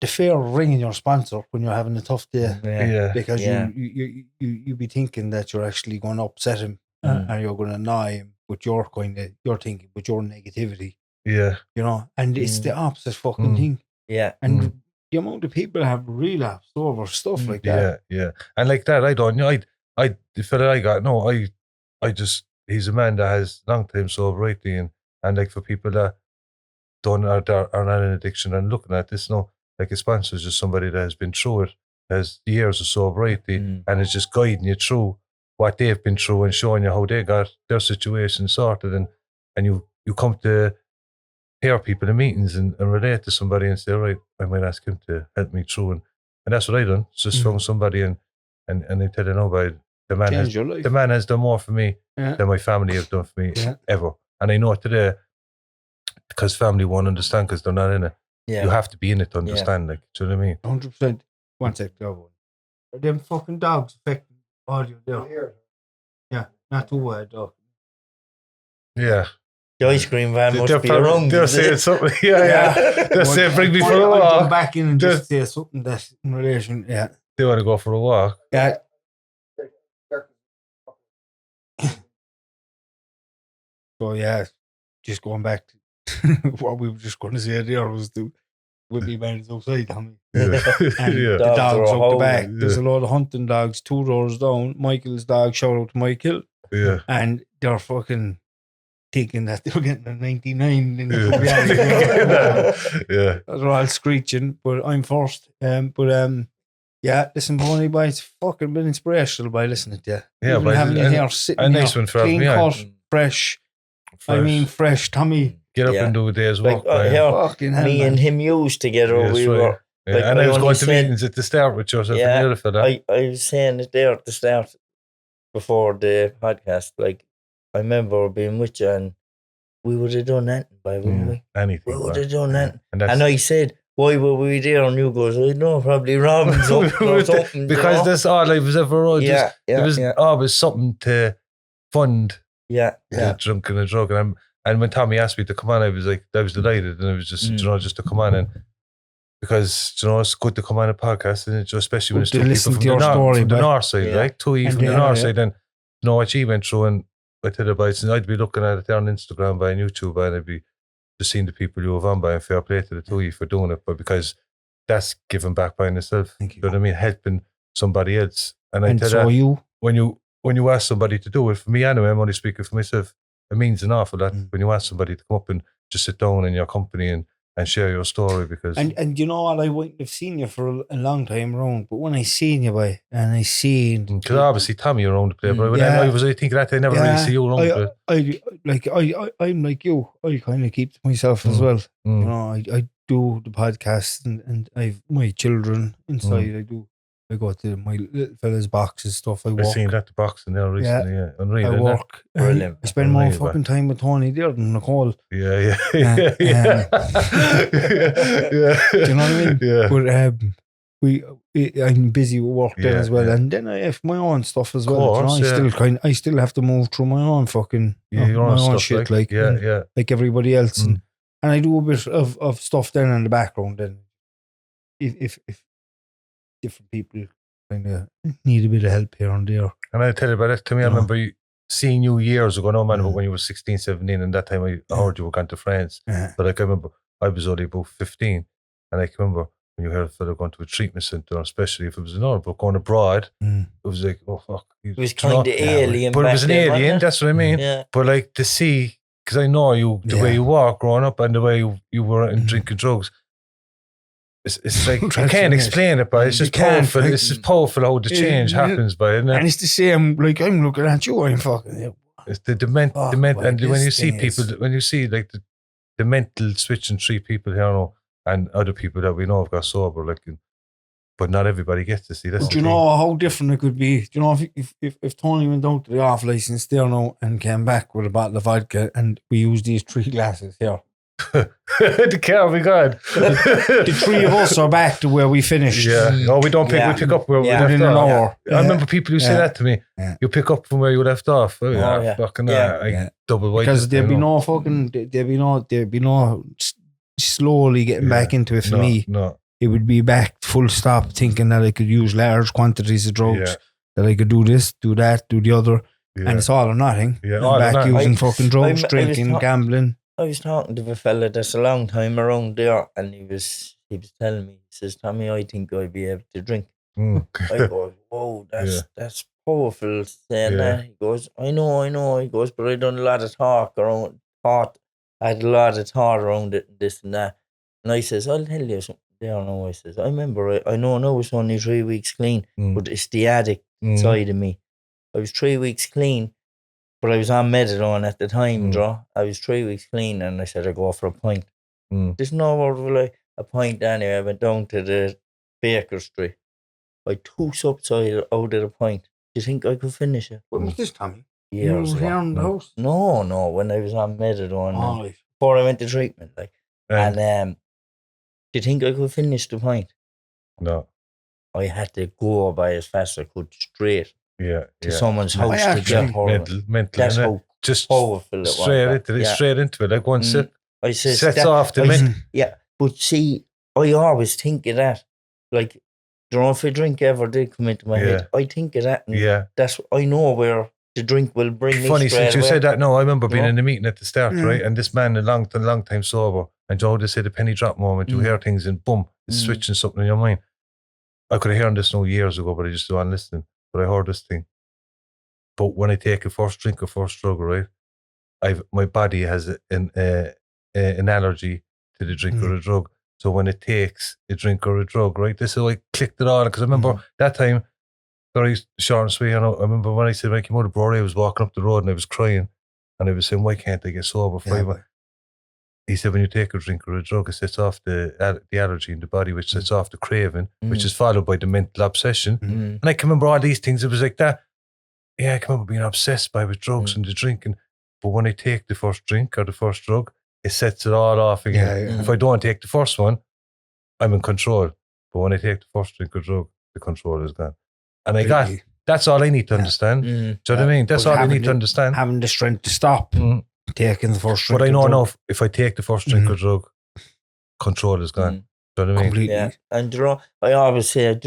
The fear of ringing your sponsor when you're having a tough day, because you be thinking that you're actually going to upset him and you're going to annoy him, but you're thinking with your negativity, you know, and it's the opposite fucking thing, and the amount of people have relapsed over stuff like that, and like that, I don't know, the fella I got, he's a man that has long time sobriety, and like for people that are not in addiction and looking at this, like a sponsor is just somebody that has been through it, has years of sobriety, and is just guiding you through what they've been through and showing you how they got their situation sorted. And you come to hear people in meetings and relate to somebody and say, right, I might ask him to help me through. And that's what I done. Just found somebody and they tell you, no, but the man has done more for me than my family have done for me ever. And I know it today because family won't understand because they're not in it. You have to be in it to understand, like, do you know what I mean? 100%. One sec, go on. Them fucking dogs affecting audio there. Yeah, not too bad, dog. Yeah. The ice cream van must be around. They're saying something. They're saying, bring me for a walk. I'll come back in and just say something that's in relation. Yeah. They want to go for a walk. Yeah. So, just going back to what we were just going to say there was with me man is outside, Tommy. And the dogs out the back. There's a lot of hunting dogs 2 doors down. Michael's dog, shout out to Michael. Yeah. And they're fucking thinking that they're getting a 99 in the They're all screeching, but I'm first. Listen, Bonnie, boy, it's fucking been inspirational by listening to you. Yeah, but having you here sitting a nice one for clean me. cut, fresh. I mean, fresh, Tommy. Get up and do a day's walk. Me and him used together. We were. Like, and I was going to meetings at the start with yourself and the other fella. I was saying it there at the start before the podcast. Like, I remember being with you and we would have done that, wouldn't we? Anything. We would have done that. And I said, why were we there? And you goes, I know, probably robbing something or something. Because that's all I was ever on. There was always something to fund drunk and a drug. And when Tommy asked me to come on, I was delighted, and I was just, just to come on, and because it's good to come on a podcast, and especially when it's two people from the north side, like from the north side, and what she went through, and I tell you about it, and I'd be looking at it there on Instagram by YouTube, and I'd be just seeing the people you have on by, and fair play to the two of you for doing it, but because that's giving back by itself. You know what I mean? Helping somebody else. And tell you, when you ask somebody to do it, for me anyway, I'm only speaking for myself, it means an awful lot when you ask somebody to come up and just sit down in your company and share your story, because and you know what, I wouldn't have seen you for a long time around, but when I seen you and I seen, because obviously Tommy around the place, but when I was thinking that I never really see you around the place. I'm like you, I kind of keep to myself as well. You know, I do the podcast, and I've my children inside. I go to my little fella's boxes stuff. I seen that the box in there recently. Unreal, I work. I spend more fucking time with Tony there than Nicole. Yeah. Do you know what I mean? Yeah. But I'm busy with work then as well, and then I have my own stuff as well. Course, I still have to move through my own fucking my own shit, like everybody else, and I do a bit of stuff then in the background. Then if different people kind of need a bit of help here and there. And I tell you about it, to me, I remember seeing you years ago, no man, but when you were 16, 17, and that time I heard you were going to France. But I remember I was only about 15, and I remember when you heard a fellow going to a treatment centre, especially if it was in Ireland, but going abroad, it was like, oh fuck. It was kind of alien. But it was an alien, that's what I mean. Yeah. But like to see, because I know you, the way you walk growing up and the way you were in drinking drugs, it's like, you can't explain it, but it's just powerful. It's just powerful how the change happens, by it, isn't it? And it's the same, like I'm looking at you, I'm fucking. It's the mental, and when you see people, when you see like the mental switch in 3 people here now, and other people that we know have got sober, like, but not everybody gets to see this. Do you know how different it could be? Do you know if Tony went out to the off license there now and came back with a bottle of vodka, and we used these 3 glasses here? The car we got. The 3 of us are back to where we finished. Yeah. No, we don't pick. We pick up where we left off. I remember people who say that to me. You pick up from where you left off. Fucking double white. Because there'd be no fucking. There'd be no slowly getting back into it for me. No. It would be back full stop, thinking that I could use large quantities of drugs, that I could do this, do that, do the other, and it's all or nothing. Yeah, back using fucking drugs, drinking, gambling. I was talking to a fella that's a long time around there, and he was telling me, he says, Tommy, I think I'd be able to drink. I go, whoa, that's powerful saying that. He goes, I know. He goes, but I done a lot of I had a lot of thought around it, and this and that. And I says, I'll tell you something there now. I says, I remember, I know it's only 3 weeks clean, but it's the addict side of me. I was 3 weeks clean, but I was on methadone at the time, I was 3 weeks clean, and I said, I'd go for a pint. There's no word of like a pint anyway. I went down to the Baker Street. I took subside out of the pint. Do you think I could finish it? What was this, Tommy? Years ago. Here in the house? No, when I was on methadone. Before I went to treatment, like. And do you think I could finish the pint? No. I had to go by as fast as I could straight. To someone's house to get mental. That's how just powerful it was. Straight into it, like one sip. I says, sets off the mental. Yeah, but see, I always think of that. Like, you know, if a drink ever did come into my head, I think of that. And that's, I know where the drink will bring me. Funny, since you said that, no, I remember being in a meeting at the start, right? And this man, a long time sober, and Joe just said a penny drop moment, you hear things and boom, it's switching something in your mind. I could have heard this years ago, but I just wasn't listening. But I heard this thing. But when I take a first drink or first drug, right, my body has an allergy to the drink or a drug. So when it takes a drink or a drug, right, this is how I clicked it on. Because I remember that time, very short and sweet, I remember when I said when I came out of Bruree, I was walking up the road and I was crying. And I was saying, why can't I get sober? He said, when you take a drink or a drug, it sets off the allergy in the body, which sets off the craving, which is followed by the mental obsession. And I can remember all these things. It was like that. Yeah, I can remember being obsessed with drugs and the drinking. But when I take the first drink or the first drug, it sets it all off again. If I don't take the first one, I'm in control. But when I take the first drink or drug, the control is gone. And I got That's all I need to understand. Do you know what I mean? That's all I need to understand. Having the strength to stop taking the first drink. But I know now if I take the first drink of drug, control is gone. Do you know what I mean? Completely. Yeah. And I always say,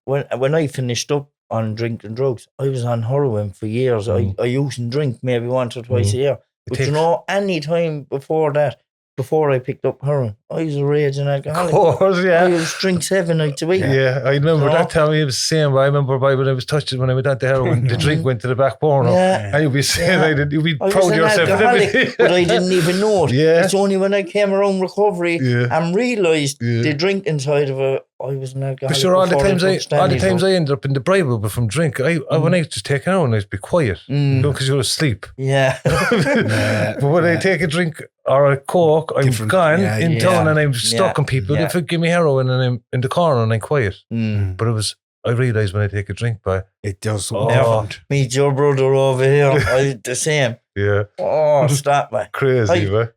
when I finished up on drinking drugs, I was on heroin for years. I used to drink maybe once or twice a year. But any time before that, before I picked up heroin, I was a raging alcoholic. Of course, yeah. I used to drink 7 nights a week. Yeah, I remember that time it was the same. I remember when I was touching, when I went down to heroin, the drink went to the back burner. Yeah. And you'd be saying, you'd be proud of yourself. But I didn't even know it. Yeah. It's only when I came around recovery and realised the drinking side of it, I was an alcoholic. For sure, all the times I ended up in the Bible, but from drink, when I was just taking out, I'd be quiet, because you were asleep. Yeah. But when I take a drink or a Coke, I'm gone in town and I'm stuck on people. If they give me heroin and I'm in the corner and I'm quiet. But I realised when I take a drink, it does. Meet your brother over here. I the same. Yeah. Oh, stop, man. Crazy, man.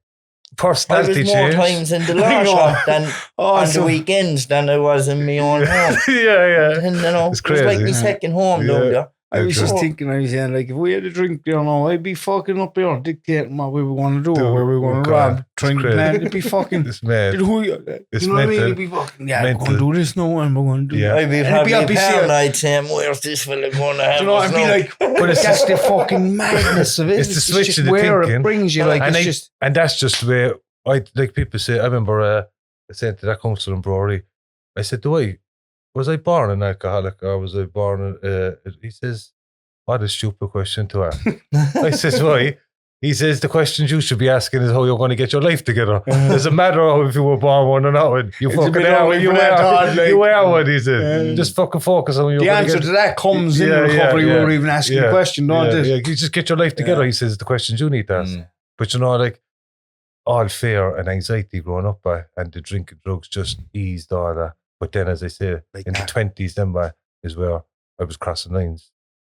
Personality I was more times in the law shop than on the weekends than I was in my own home. And, it's crazy. It was like my second home down there. I was just thinking, I was saying, like, if we had a drink, I'd be fucking up there dictating what we want to do, or where we want to rob, trying to plan. It'd be fucking. It's mad. You know what I mean? It'd be fucking. Yeah, we're going to do this now, and we're going to do that. I'd be probably paranoid saying, where's this fella going to have? You know, I'd be like, but that's the fucking madness of it. It's the switch of the where thinking. It brings you, like, and that's just the way. Like people say, I remember saying to that counsellor in Bruree, I said, was I born an alcoholic or was I born he says, what a stupid question to ask. I says, why? He says, the questions you should be asking is how you're going to get your life together. Doesn't matter if you were born one or not. You fucking are. You are one, he said. Just fucking focus on your. The answer to that comes in recovery. We were even asking the question, don't it? Yeah, you just get your life together. He says, the questions you need to ask. But like, all fear and anxiety growing up and the drinking drugs just eased all that. But then, as I say, like in the 20s, then is where I was crossing lines,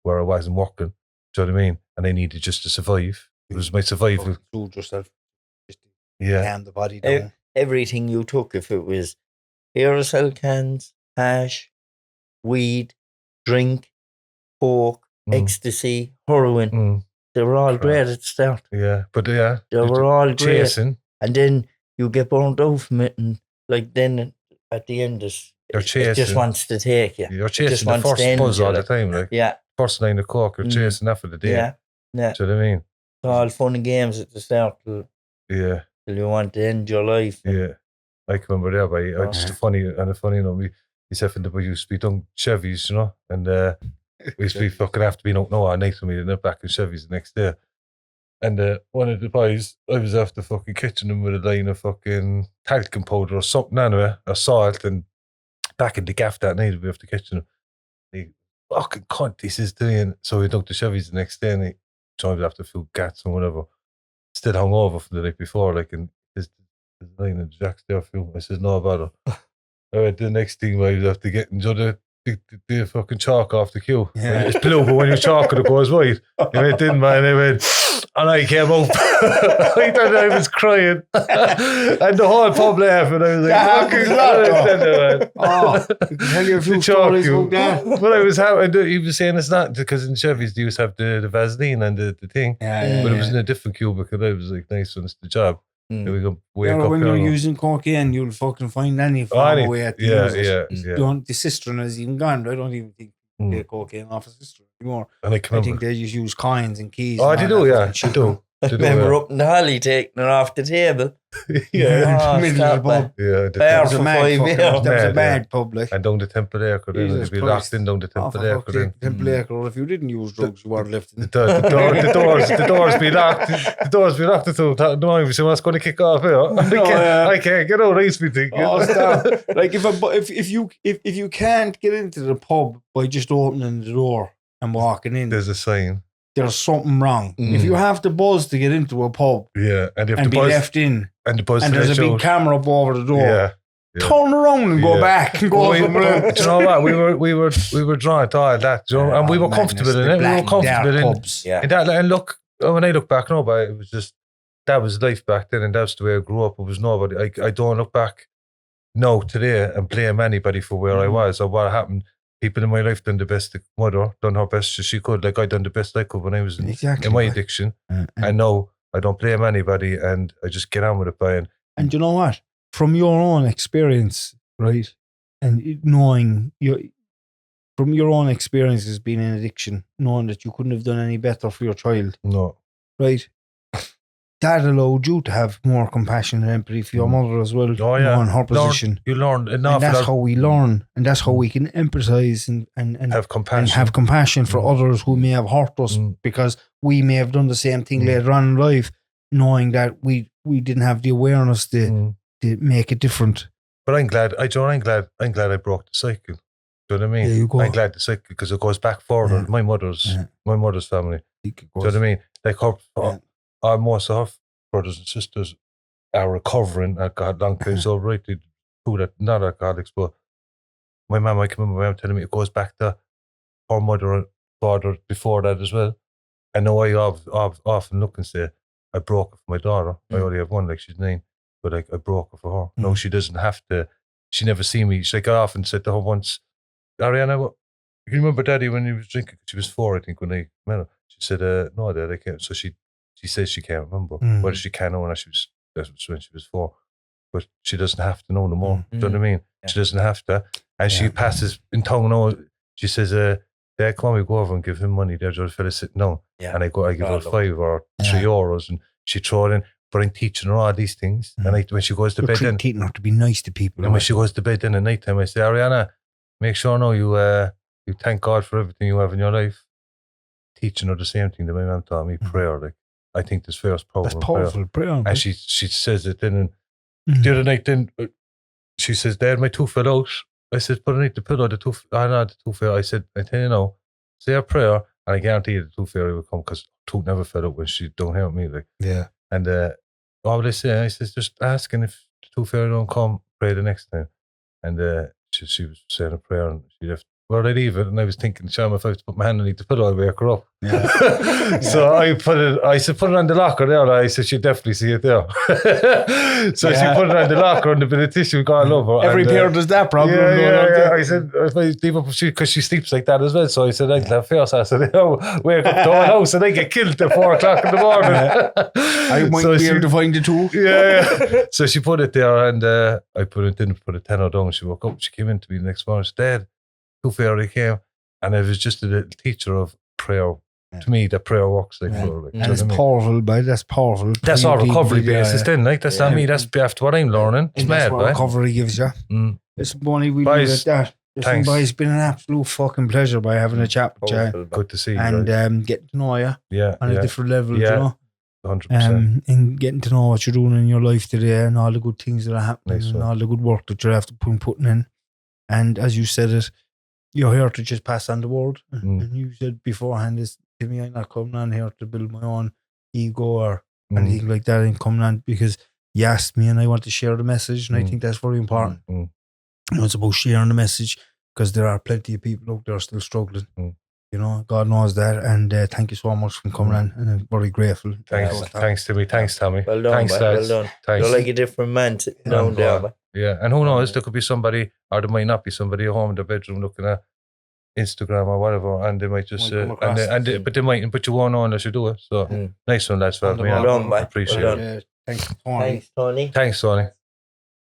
where I wasn't working. Do you know what I mean? And I needed just to survive. It was my survival. Soothe yourself. Just calm the body down. Everything you took, if it was aerosol cans, hash, weed, drink, coke, ecstasy, heroin. They were all great at the start. Yeah, but they were all chasing. Great. And then you get burnt out from it, and like then at the end, it just wants to take you. You're chasing the first buzz all the time, like first line of coke, you're chasing that for the day. Yeah. Do you know what I mean? It's all fun and games at the start till you want to end your life. Yeah, I can remember there, but just funny, you know, myself and the boy used to be done Chevys, you know, and we used to be fucking have to be out all night when we ended up back in Chevys the next day. And one of the boys, I was after fucking catching him with a line of fucking talcum powder or something anyway, or salt, and back in the gaff that night we after catching him. He fucking cunt, he says to me, and so we took the Chevys the next day and he tried after a few gats and whatever. Still hung over from the night before, like, and his line of Jack's there for I says, no bother. I went to the next thing where I was after getting the fucking chalk off the queue. Yeah. It's blue, but when you chalk it goes white. I went in, man, and I came out. I thought I was crying. And the whole pub laughing. I was like, I can tell you a few stories about that. But I was happy. He was saying it's not, because in Chevys they used to have the Vaseline and the thing. But it was in a different cubicle. I was like, nice one, it's the job. When you're using cocaine, you'll fucking find any far away at the the cistern is even gone. I don't even think they get cocaine off a cistern anymore. And I think they just use coins and keys. Oh, they do, yeah. They do. I remember up in the Holly taking it off the table. Middle of the pub. Yeah, that was a bad public. And down the Temple Acre, then it'd be locked in down the Temple Acre. Temple Acre, if you didn't use drugs, you weren't left in the doors be locked. The doors be locked until no, if someone's going to kick off here. I can't get out. I used to be thinking. Like if you can't get into the pub by just opening the door and walking in, there's a sign. There's something wrong. If you have to buzz to get into a pub, and be left in, and there's a big camera up over the door, turn around and go back and go. Do you know what? We were drawn to all that, you know, and we were comfortable in it. We were comfortable in pubs. In that. And look, when I look back now, it was just that was life back then, and that's the way I grew up. It was nobody. I don't look back now today and blame anybody for where I was or what happened. people in my life done the best. The mother done her best as she could. Like I done the best I could when I was in my addiction. And now I don't blame anybody, and I just get on with it, Brian. And you know what? From your own experience, right, and knowing from your own experiences being in addiction, knowing that you couldn't have done any better for your child, no, right? That allowed you to have more compassion and empathy for your mother as well. Oh yeah, in her position. You learn enough. And that's how we learn, and that's how we can empathize and have compassion. And have compassion for others who may have hurt us because we may have done the same thing later on in life, knowing that we didn't have the awareness to make it different. But I'm glad I broke the cycle. Do you know what I mean? There you go. I'm glad the cycle because it goes back further. Yeah. My mother's family. Do you know what I mean? Like most of her brothers and sisters are recovering. Long times all right. Who that not alcoholics, but my mum. I can remember my mum telling me it goes back to her mother and father before that as well. I know I often look and say I broke it for my daughter. I only have one, like she's 9, but I broke it for her. No, she doesn't have to. She never seen me. She's like I often said to her once, Ariana, you remember Daddy when he was drinking? She was 4, I think, when I met her. She said, no, Dad, I can't. So she says she can't remember. Whether she can know when that was when she was 4. But she doesn't have to know no more. Do you know what I mean? Yeah. She doesn't have to. And she passes in tongue now. She says, Dad, come on, we go over and give him money. There's a fella sitting down. Yeah. And I give her 5 or 3 euros and she throw it in. But I'm teaching her all these things. And when she goes to bed then. Teaching her to be nice to people. And when she goes to bed then at night time, I say, Ariana, make sure now you thank God for everything you have in your life. Teaching her the same thing that my mum taught me, prayer. Like I think this first powerful. That's powerful prayer. And she says it then. And the other night then she says, Dad, my tooth fell out. I said, put underneath the pillow, the tooth fell. I said, I tell you now, say a prayer, and I guarantee you the tooth fairy will come because tooth never fell out when she don't help me. Like and what would I say? I said, just ask, and if the tooth fairy don't come, pray the next time. And she was saying a prayer and she left. Well, I'd leave it, and I was thinking, Sean, if I have to put my hand underneath the pillow, I'd wake her up. Yeah. So I said, put it on the locker there. I said, she'd definitely see it there. So she put it on the locker and a bit of tissue, God love her. Every parent does that problem. I said, if I leave her, because she sleeps like that as well. So I said, I'd have first. I said, wake up the whole house and I get killed at 4 o'clock in the morning. I might be able to find the tooth. Yeah. So she put it there and I didn't put a tenner down. She woke up, she came in to me the next morning. She said, Dad, tooth fairy came, and I was just a little teacher of prayer. To me, that prayer works like for like, and it's powerful, but that's powerful. That's all recovery basis then, like that's not me, that's after what I'm learning. It's mad, what recovery gives you. It's money we leave at that. Listen, boys, it's been an absolute fucking pleasure by having a chat with you. Good to see you. And getting to know you on a different level, you know. 100%. And getting to know what you're doing in your life today and all the good things that are happening and all the good work that you're putting in. And as you said it, you're here to just pass on the word. And you said beforehand, Timmy, I'm not coming on here to build my own ego or anything like that. I'm coming on because you asked me and I want to share the message. And I think that's very important. You know, it's about sharing the message because there are plenty of people out there still struggling. You know, God knows that. And thank you so much for coming on. And I'm very grateful. Thanks, Timmy. Thanks, Tommy. Well done, thanks, well done. Thanks. You're like a different man sitting down there. Yeah, and who knows, there could be somebody, or there might not be somebody at home in their bedroom looking at Instagram or whatever, and they might just, but they might, but you won't know unless you do it. So, nice one, lads, for having me on. Appreciate it. Thanks, Tony. Thanks, Tony.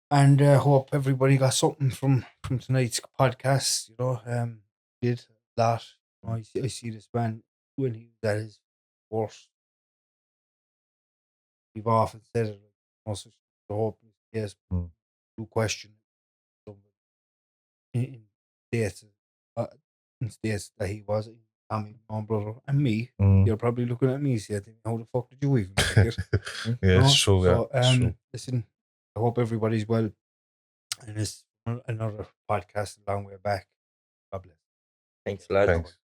And hope everybody got something from tonight's podcast. You know, did that. I see this man when he was at his worst. We've often said it. Also, the hope is yes. Do question in states that he was Tommy, my brother, and me. You're probably looking at me saying, "How the fuck did you even make it?" It's true. So, listen, I hope everybody's well. And it's another podcast a long way back. God bless. Thanks, lad. Thanks.